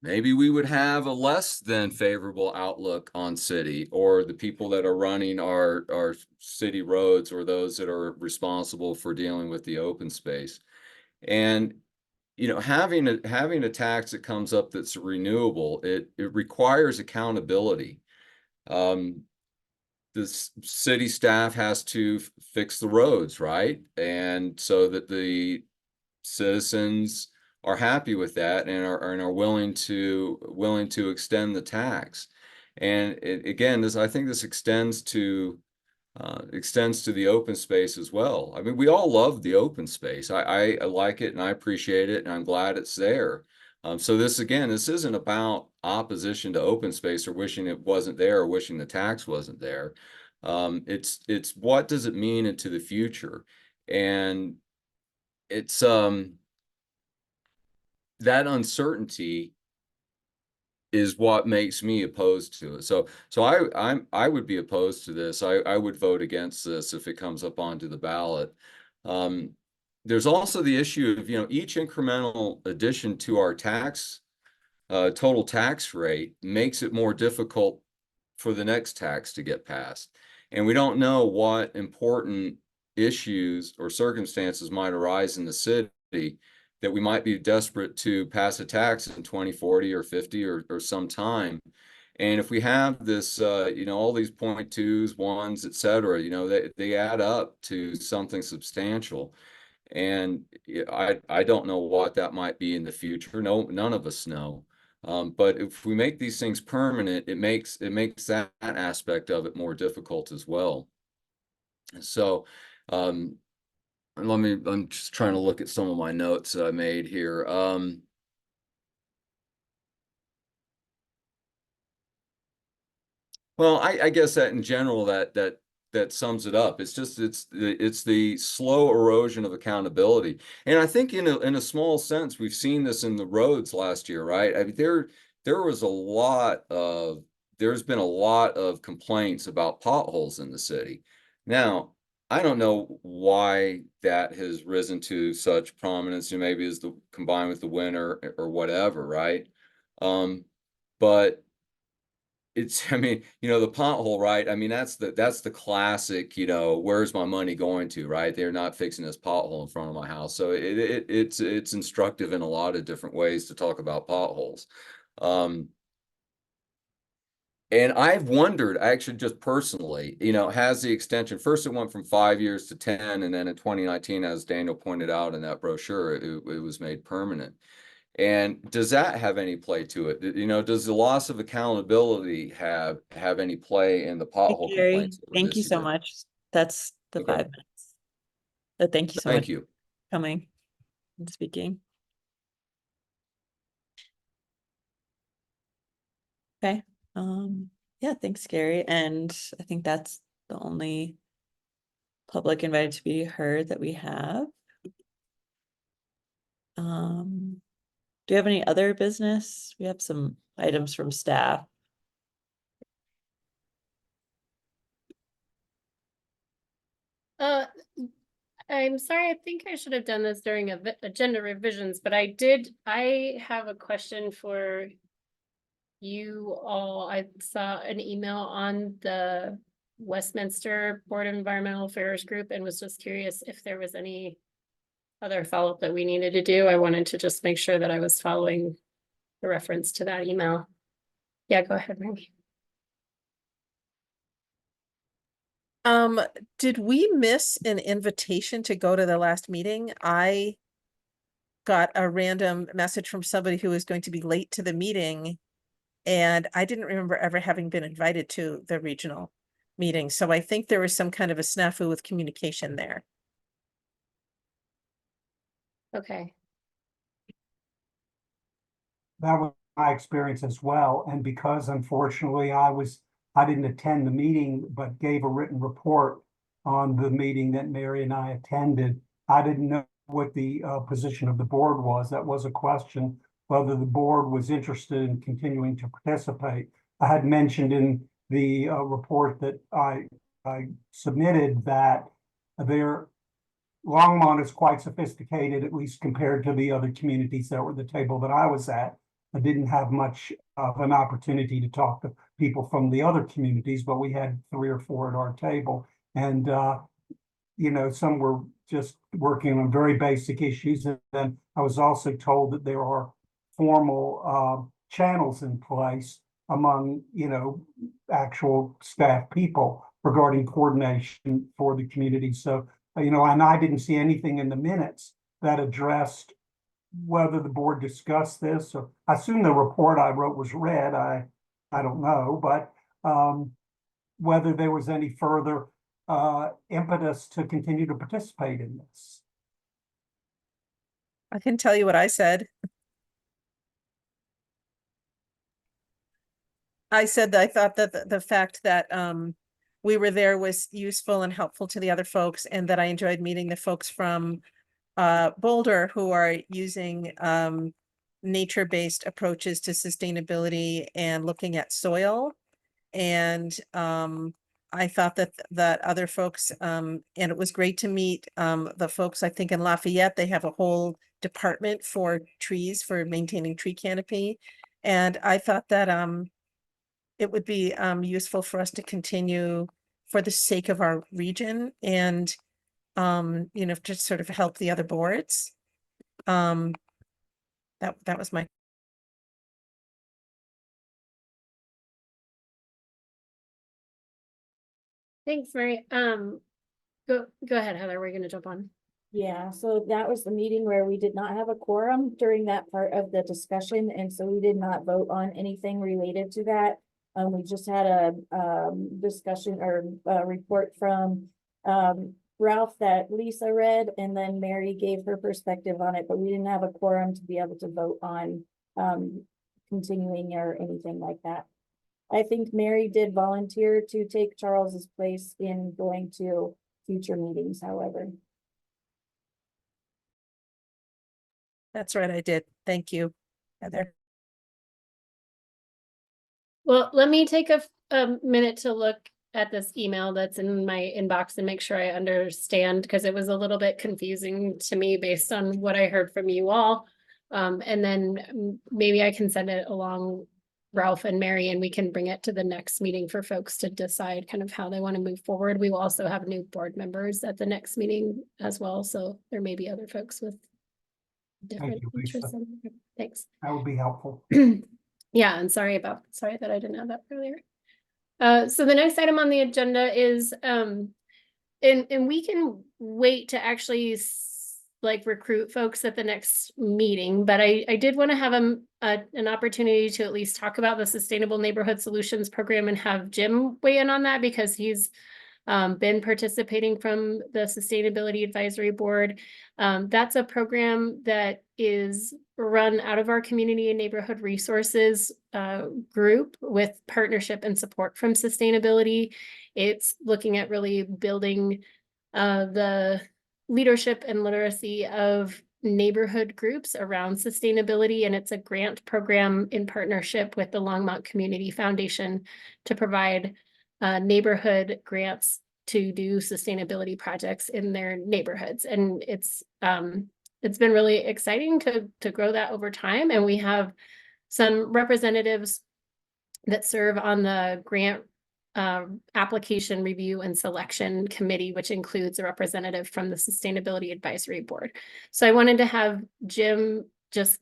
maybe we would have a less than favorable outlook on city, or the people that are running our city roads, or those that are responsible for dealing with the open space. And having a tax that comes up that's renewable, it requires accountability. The city staff has to fix the roads, right? And so that the citizens are happy with that, and are willing to extend the tax. And again, I think this extends to the open space as well. I mean, we all love the open space. I like it, and I appreciate it, and I'm glad it's there. So this isn't about opposition to open space, or wishing it wasn't there, or wishing the tax wasn't there. It's what does it mean into the future? And it's that uncertainty is what makes me opposed to it. So I would be opposed to this. I would vote against this if it comes up onto the ballot. There's also the issue of, each incremental addition to our total tax rate makes it more difficult for the next tax to get passed. And we don't know what important issues or circumstances might arise in the city that we might be desperate to pass a tax in 2040 or 50 or some time. And if we have this, all these 0.2s, 1s, et cetera, they add up to something substantial. And I don't know what that might be in the future. No, none of us know. But if we make these things permanent, it makes that aspect of it more difficult as well. So, I'm just trying to look at some of my notes that I made here. Well, I guess that in general, that sums it up. It's the slow erosion of accountability. And I think in a small sense, we've seen this in the roads last year, right? I mean, there's been a lot of complaints about potholes in the city. Now, I don't know why that has risen to such prominence, maybe as combined with the winter or whatever, right? But I mean, the pothole, right? I mean, that's the classic, where's my money going to, right? They're not fixing this pothole in front of my house. So it's instructive in a lot of different ways to talk about potholes. And I've wondered, actually, just personally, has the extension, first it went from 5 years to 10, and then in 2019, as Daniel pointed out in that brochure, it was made permanent. And does that have any play to it? Does the loss of accountability have any play in the pothole Gary, complaints over thank you this so year? much. That's the Okay. 5 minutes. But thank you so Thank much you. for coming and speaking. Okay. Yeah, thanks, Gary. And I think that's the only public invited to be heard that we have. Do you have any other business? We have some items from staff. I'm sorry, I think I should have done this during agenda revisions, but I have a question for you all. I saw an email on the Westminster Board of Environmental Affairs group and was just curious if there was any other follow-up that we needed to do. I wanted to just make sure that I was following the reference to that email. Yeah, go ahead, Mary. Did we miss an invitation to go to the last meeting? I got a random message from somebody who was going to be late to the meeting, and I didn't remember ever having been invited to the regional meeting. So I think there was some kind of a snafu with communication there. Okay. That was my experience as well. And because unfortunately I didn't attend the meeting, but gave a written report on the meeting that Mary and I attended, I didn't know what the position of the board was. That was a question, whether the board was interested in continuing to participate. I had mentioned in the report that I submitted that Longmont is quite sophisticated, at least compared to the other communities that were at the table that I was at. I didn't have much of an opportunity to talk to people from the other communities, but we had 3 or 4 at our table. And, you know, some were just working on very basic issues. And then I was also told that there are formal channels in place among, you know, actual staff people regarding coordination for the community. So, you know, and I didn't see anything in the minutes that addressed whether the board discussed this, or I assume the report I wrote was read. I don't know, but whether there was any further impetus to continue to participate in this. I can tell you what I said. I said that I thought that the fact that we were there was useful and helpful to the other folks, and that I enjoyed meeting the folks from Boulder who are using nature-based approaches to sustainability and looking at soil. And I thought that other folks, and it was great to meet the folks, I think in Lafayette, they have a whole department for trees, for maintaining tree canopy. And I thought that it would be useful for us to continue for the sake of our region and you know, just sort of help the other boards. That was my. Thanks, Mary. Go ahead, Heather. We're gonna jump on. Yeah, so that was the meeting where we did not have a quorum during that part of the discussion, and so we did not vote on anything related to that. We just had a discussion or a report from Ralph that Lisa read, and then Mary gave her perspective on it, but we didn't have a quorum to be able to vote on continuing or anything like that. I think Mary did volunteer to take Charles's place in going to future meetings, however. That's right, I did. Thank you, Heather. Well, let me take a minute to look at this email that's in my inbox and make sure I understand, because it was a little bit confusing to me based on what I heard from you all. And then maybe I can send it along Ralph and Mary, and we can bring it to the next meeting for folks to decide kind of how they want to move forward. We will also have new board members at the next meeting as well, so there may be other folks with different interests. Thanks. That would be helpful. Yeah, and sorry that I didn't have that earlier. So the next item on the agenda is and we can wait to actually like recruit folks at the next meeting, but I did want to have an opportunity to at least talk about the Sustainable Neighborhood Solutions Program and have Jim weigh in on that, because he's been participating from the Sustainability Advisory Board. That's a program that is run out of our Community and Neighborhood Resources group with partnership and support from sustainability. It's looking at really building the leadership and literacy of neighborhood groups around sustainability, and it's a grant program in partnership with the Longmont Community Foundation to provide neighborhood grants to do sustainability projects in their neighborhoods. And it's been really exciting to grow that over time. And we have some representatives that serve on the grant application review and selection committee, which includes a representative from the Sustainability Advisory Board. So I wanted to have Jim just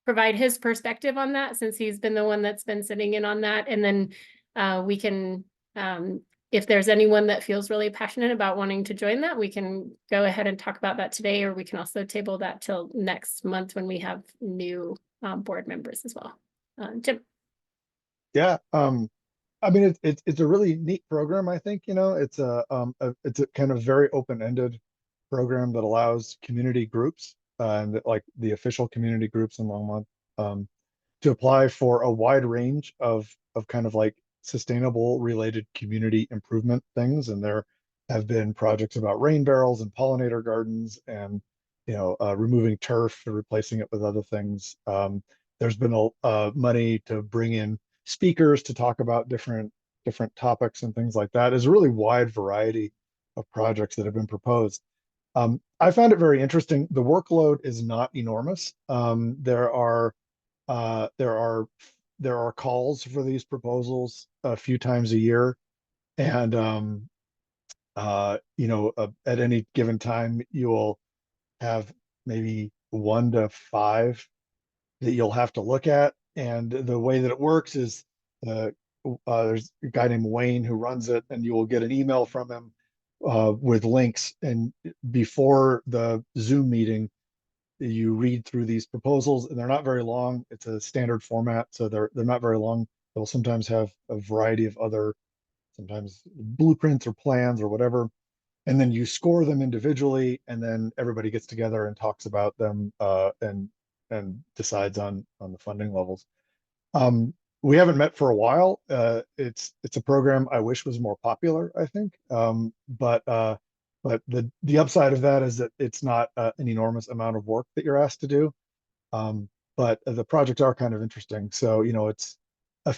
provide his perspective on that, since he's been the one that's been sitting in on that. And then we can, if there's anyone that feels really passionate about wanting to join that, we can go ahead and talk about that today, or we can also table that till next month when we have new board members as well. Jim. Yeah, I mean, it's a really neat program. I think, it's a kind of very open-ended program that allows community groups and like the official community groups in Longmont to apply for a wide range of kind of like sustainable related community improvement things. And there have been projects about rain barrels and pollinator gardens and removing turf and replacing it with other things. There's been money to bring in speakers to talk about different topics and things like that. There's a really wide variety of projects that have been proposed. I found it very interesting. The workload is not enormous. There are calls for these proposals a few times a year, and at any given time you will have maybe 1 to 5 that you'll have to look at. And the way that it works is there's a guy named Wayne who runs it, and you will get an email from him with links. And before the Zoom meeting, you read through these proposals, and they're not very long. It's a standard format, so they're not very long. They'll sometimes have a variety of other, sometimes blueprints or plans or whatever. And then you score them individually, and then everybody gets together and talks about them and decides on the funding levels. We haven't met for a while. It's a program I wish was more popular, I think. But the upside of that is that it's not an enormous amount of work that you're asked to do. But the projects are kind of interesting. So, it's a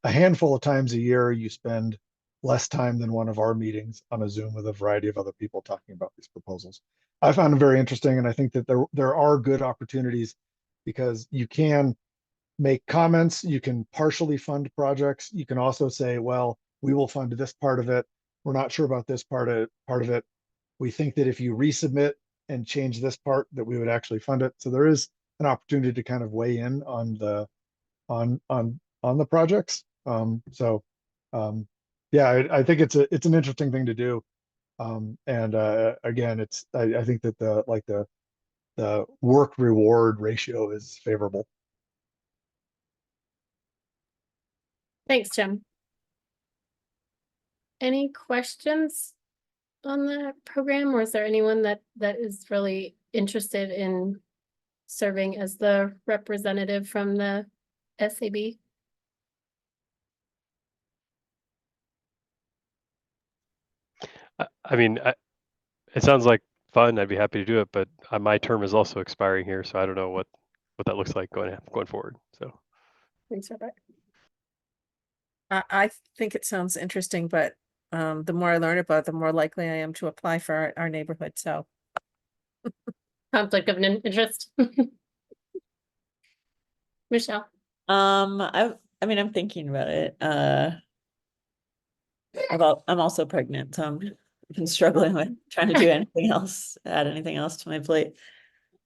handful of times a year you spend less time than one of our meetings on a Zoom with a variety of other people talking about these proposals. I found them very interesting, and I think that there are good opportunities because you can make comments, you can partially fund projects. You can also say, well, we will fund this part of it. We're not sure about this part of it. We think that if you resubmit and change this part, that we would actually fund it. So there is an opportunity to kind of weigh in on the projects. Yeah, I think it's an interesting thing to do. Again, I think that the work reward ratio is favorable. Thanks, Jim. Any questions on the program, or is there anyone that is really interested in serving as the representative from the SAB? I mean, it sounds like fun. I'd be happy to do it, but my term is also expiring here, so I don't know what that looks like going forward. So Thanks, Robert. I think it sounds interesting, but the more I learn about it, the more likely I am to apply for our neighborhood. So Conflict of interest. Michelle. I mean, I'm thinking about it. I'm also pregnant, so I've been struggling with trying to do anything else, add anything else to my plate.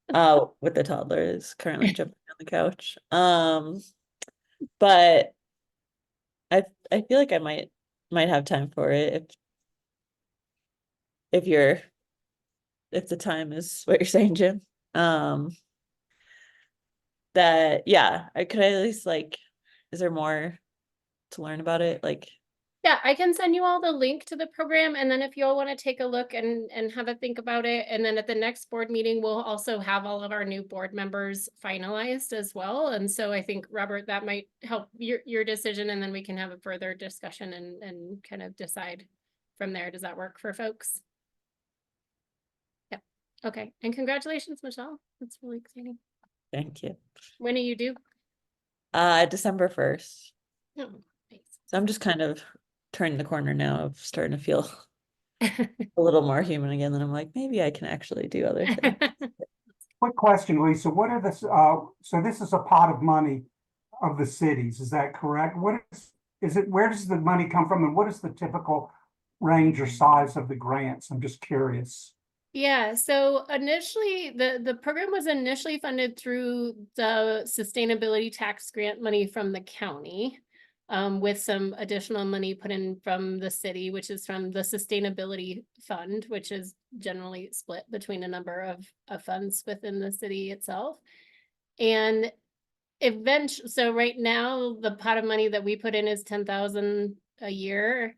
With the toddler is currently jumping on the couch. But I feel like I might have time for it if the time is what you're saying, Jim. That yeah, I could at least is there more to learn about it? Yeah, I can send you all the link to the program, and then if you all want to take a look and have a think about it, and then at the next board meeting, we'll also have all of our new board members finalized as well. And so I think, Robert, that might help your decision, and then we can have a further discussion and kind of decide from there. Does that work for folks? Yep. Okay. And congratulations, Michelle. That's really exciting. Thank you. When are you due? December 1st. Oh, nice. So I'm just kind of turning the corner now of starting to feel a little more human again. Then I'm like, maybe I can actually do other things. Quick question, Lisa, what are the, so this is a pot of money of the cities, is that correct? What is it, where does the money come from and what is the typical range or size of the grants? I'm just curious. Yeah, so initially, the program was initially funded through the sustainability tax grant money from the county, with some additional money put in from the city, which is from the sustainability fund, which is generally split between a number of funds within the city itself. And eventually, so right now, the pot of money that we put in is 10,000 a year.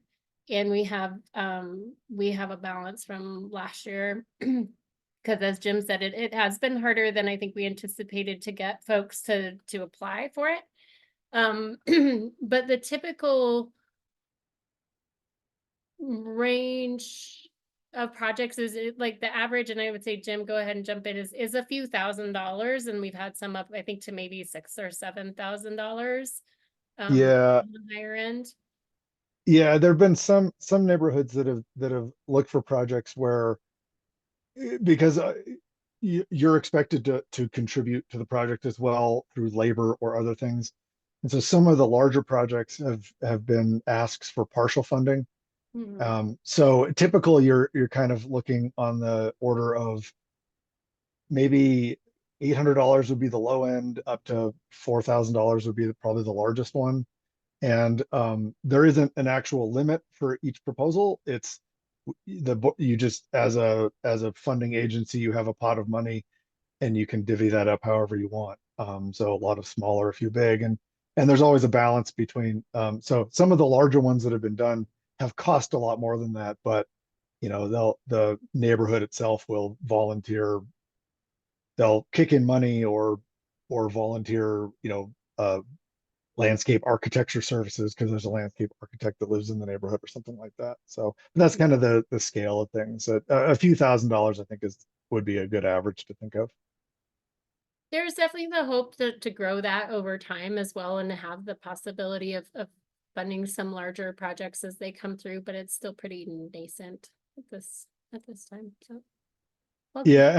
And we have a balance from last year. Because as Jim said, it has been harder than I think we anticipated to get folks to apply for it. But the typical range of projects is like the average, and I would say, Jim, go ahead and jump in, is a few $1,000s, and we've had some up, I think, to maybe $6,000 or $7,000. Yeah. On the higher end. Yeah, there have been some neighborhoods that have looked for projects where, because you're expected to contribute to the project as well through labor or other things. And so some of the larger projects have been asks for partial funding. So typically you're kind of looking on the order of maybe $800 would be the low end, up to $4,000 would be probably the largest one. And there isn't an actual limit for each proposal. It's you just, as a funding agency, you have a pot of money and you can divvy that up however you want. So a lot of smaller, a few big, and there's always a balance between. So some of the larger ones that have been done have cost a lot more than that, but the neighborhood itself will volunteer. They'll kick in money or volunteer, landscape architecture services because there's a landscape architect that lives in the neighborhood or something like that. So that's kind of the scale of things. A few $1,000s, I think, would be a good average to think of. There's definitely the hope to grow that over time as well, and to have the possibility of funding some larger projects as they come through, but it's still pretty nascent at this time. So yeah,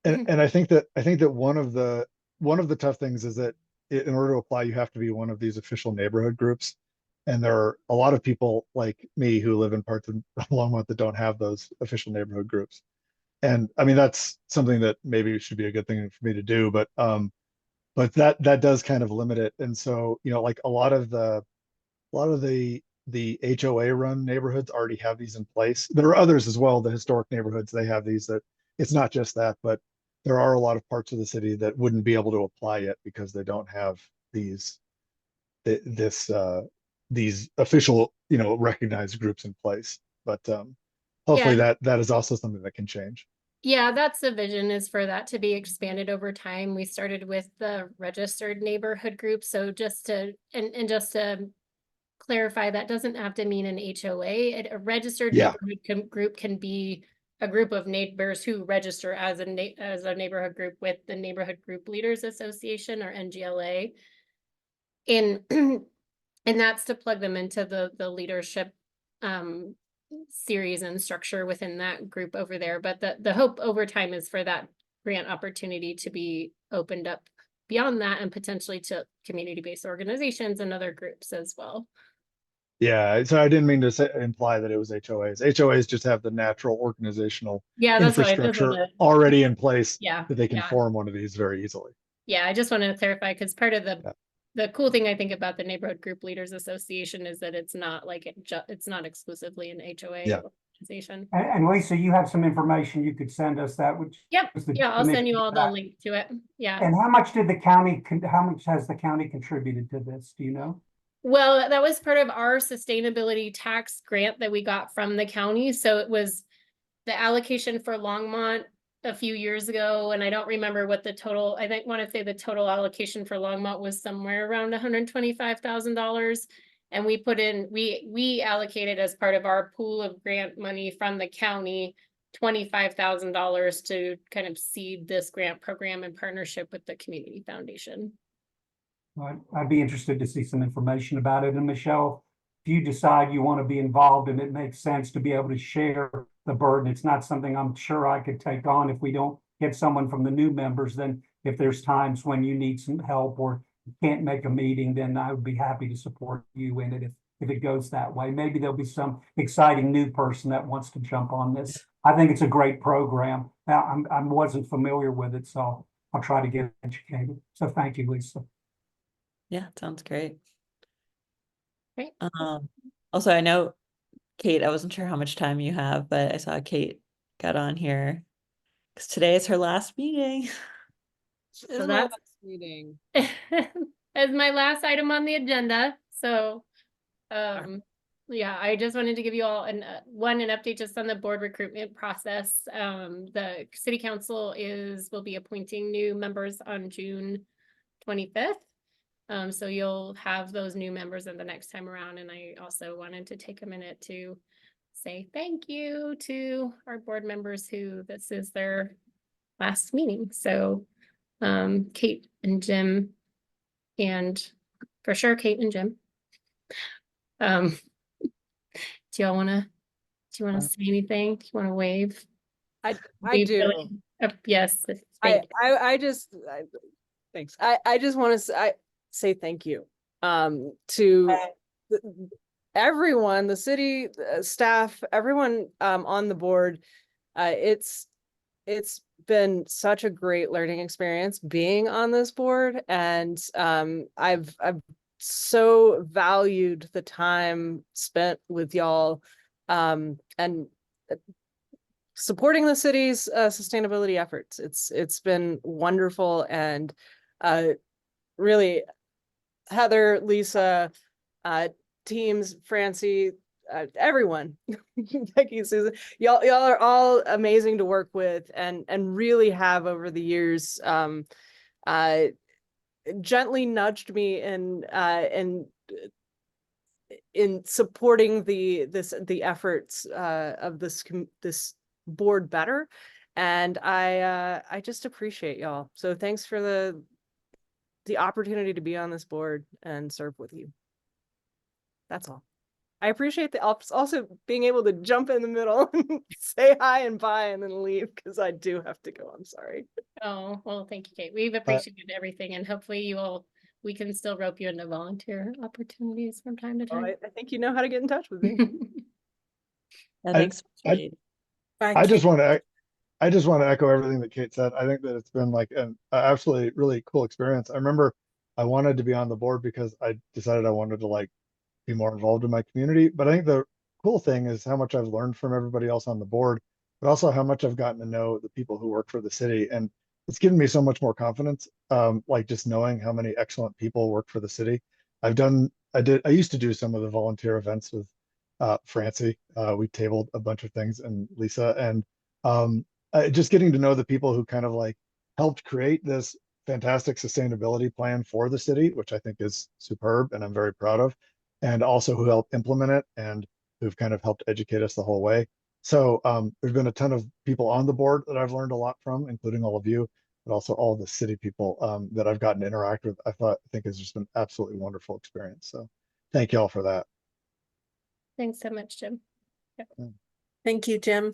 and I think that one of the tough things is that in order to apply, you have to be one of these official neighborhood groups. And there are a lot of people like me who live in parts of Longmont that don't have those official neighborhood groups. And I mean, that's something that maybe should be a good thing for me to do, but that does kind of limit it. And so, like a lot of the HOA run neighborhoods already have these in place. There are others as well, the historic neighborhoods, they have these. That it's not just that, but there are a lot of parts of the city that wouldn't be able to apply yet because they don't have these official, recognized groups in place. But hopefully that is also something that can change. Yeah, that's the vision, is for that to be expanded over time. We started with the registered neighborhood group. So just to clarify, that doesn't have to mean an HOA. A registered neighborhood group can be a group of neighbors who register as a neighborhood group with the Neighborhood Group Leaders Association, or NGLA. And that's to plug them into the leadership series and structure within that group over there. But the hope over time is for that grant opportunity to be opened up beyond that, and potentially to community-based organizations and other groups as well. Yeah, so I didn't mean to imply that it was HOAs. HOAs just have the natural organizational infrastructure already in place, that they can form one of these very easily. Yeah, I just wanted to clarify, because part of the cool thing I think about the Neighborhood Group Leaders Association is that it's not like it's not exclusively an HOA organization. And Lisa, you have some information you could send us that would. Yep. Yeah, I'll send you all the link to it. Yeah. And how much has the county contributed to this? Do you know? Well, that was part of our sustainability tax grant that we got from the county. So it was the allocation for Longmont a few years ago, and I don't remember what the total, I want to say the total allocation for Longmont was somewhere around $125,000. And we put in, we allocated as part of our pool of grant money from the county, $25,000 to kind of seed this grant program in partnership with the Community Foundation. I'd be interested to see some information about it. And Michelle, you decide you want to be involved and it makes sense to be able to share the burden. It's not something I'm sure I could take on if we don't get someone from the new members. Then if there's times when you need some help or can't make a meeting, then I would be happy to support you in it if it goes that way. Maybe there'll be some exciting new person that wants to jump on this. I think it's a great program. Now, I wasn't familiar with it, so I'll try to get educated. So thank you, Lisa. Yeah, sounds great. Great. Also, I know, Kate, I wasn't sure how much time you have, but I saw Kate got on here because today is her last meeting. So that's meeting. as my last item on the agenda. So, yeah, I just wanted to give you all an update just on the board recruitment process. The city council will be appointing new members on June 25th. So you'll have those new members in the next time around. And I also wanted to take a minute to say thank you to our board members who this is their last meeting. So Kate and Jim, and for sure Kate and Jim. Do you want to say anything? Do you want to wave? I Be do. really- yes. Thanks. I just want to say thank you to everyone, the city staff, everyone on the board. It's been such a great learning experience being on this board, and I've so valued the time spent with y'all and supporting the city's sustainability efforts. It's been wonderful, and really, Heather, Lisa, teams, Francie, everyone, Becky, Susan, y'all are all amazing to work with, and really have over the years gently nudged me in supporting the efforts of this board better, and I just appreciate y'all. So thanks for the opportunity to be on this board and serve with you. That's all. I appreciate also being able to jump in the middle and say hi and bye and then leave, because I do have to go. I'm sorry. Oh, well, thank you, Kate. We've appreciated everything, and hopefully we can still rope you into volunteer opportunities from time to Well, time. I think you know how to get in touch with me. Yeah, thanks, Kate. I just want to echo everything that Kate said. I think that it's been like an absolutely really cool experience. I remember I wanted to be on the board because I decided I wanted to like be more involved in my community. But I think the cool thing is how much I've learned from everybody else on the board, but also how much I've gotten to know the people who work for the city. And it's given me so much more confidence, like just knowing how many excellent people work for the city. I used to do some of the volunteer events with Francie. We tabled a bunch of things, and Lisa, and just getting to know the people who kind of like helped create this fantastic sustainability plan for the city, which I think is superb and I'm very proud of, and also who helped implement it and who've kind of helped educate us the whole way. So there's been a ton of people on the board that I've learned a lot from, including all of you, but also all the city people that I've gotten to interact with. I think has just been absolutely wonderful experience. So thank you all for that. Thanks so much, Jim. Yep. Thank you, Jim.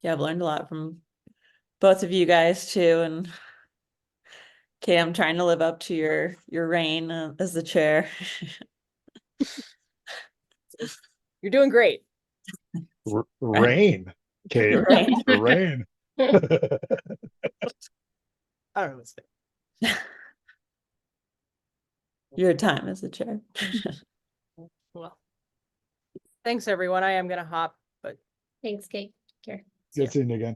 Yeah, I've learned a lot from both of you guys too, and Kate, I'm trying to live up to your reign as the chair. You're doing great. Rain, Kate. Rain. Rain. I don't know. Your time as the chair. Well, thanks everyone. I am gonna hop, but Thanks, Kate. Take care. Good seeing you again.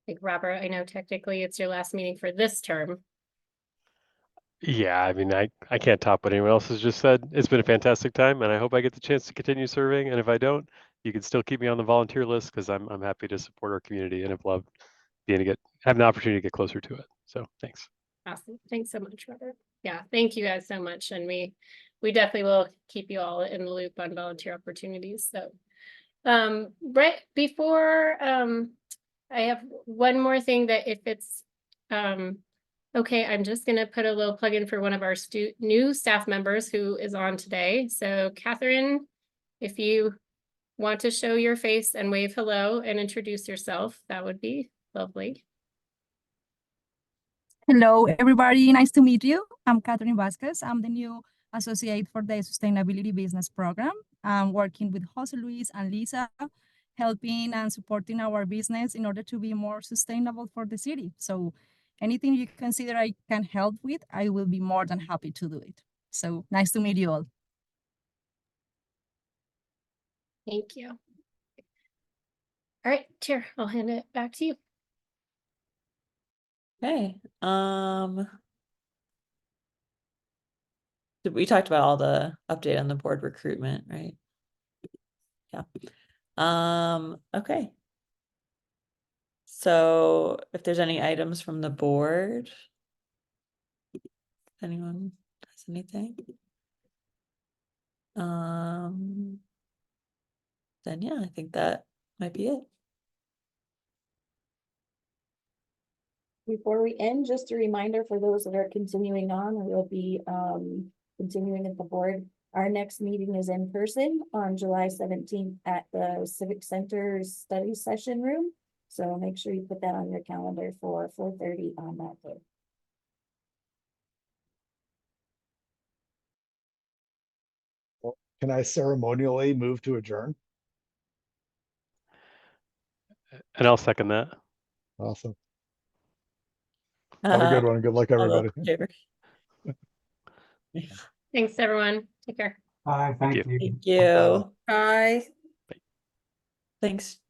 Like Robert, I know technically it's your last meeting for this term. Yeah, I mean, I can't top what anyone else has just said. It's been a fantastic time, and I hope I get the chance to continue serving. And if I don't, you can still keep me on the volunteer list, because I'm happy to support our community and have loved having the opportunity to get closer to it. So thanks. Awesome. Thanks so much, Robert. Yeah, thank you guys so much. And we definitely will keep you all in the loop on volunteer opportunities. So Right before, I have one more thing that if it's, okay, I'm just gonna put a little plug in for one of our new staff members who is on today. So Catherine, if you want to show your face and wave hello and introduce yourself, that would be lovely. Hello, everybody. Nice to meet you. I'm Catherine Vasquez. I'm the new associate for the Sustainability Business Program. I'm working with Jose Luis and Lisa, helping and supporting our business in order to be more sustainable for the city. So anything you consider I can help with, I will be more than happy to do it. So nice to meet you all. Thank you. All right, Chair, I'll hand it back to you. Okay, we talked about all the update on the board recruitment, right? Yeah. Okay. So if there's any items from the board, anyone has anything? Then yeah, I think that might be it. Before we end, just a reminder for those that are continuing on, we'll be continuing at the board. Our next meeting is in person on July 17th at the Civic Center's study session room. So make sure you put that on your calendar for 4:30 on that day. Can I ceremonially move to adjourn? And I'll second that. Awesome. Have a good one. Good luck, All those everybody. in favor? Thanks, everyone. Take care. Thank you. Thank you. Bye. Thanks,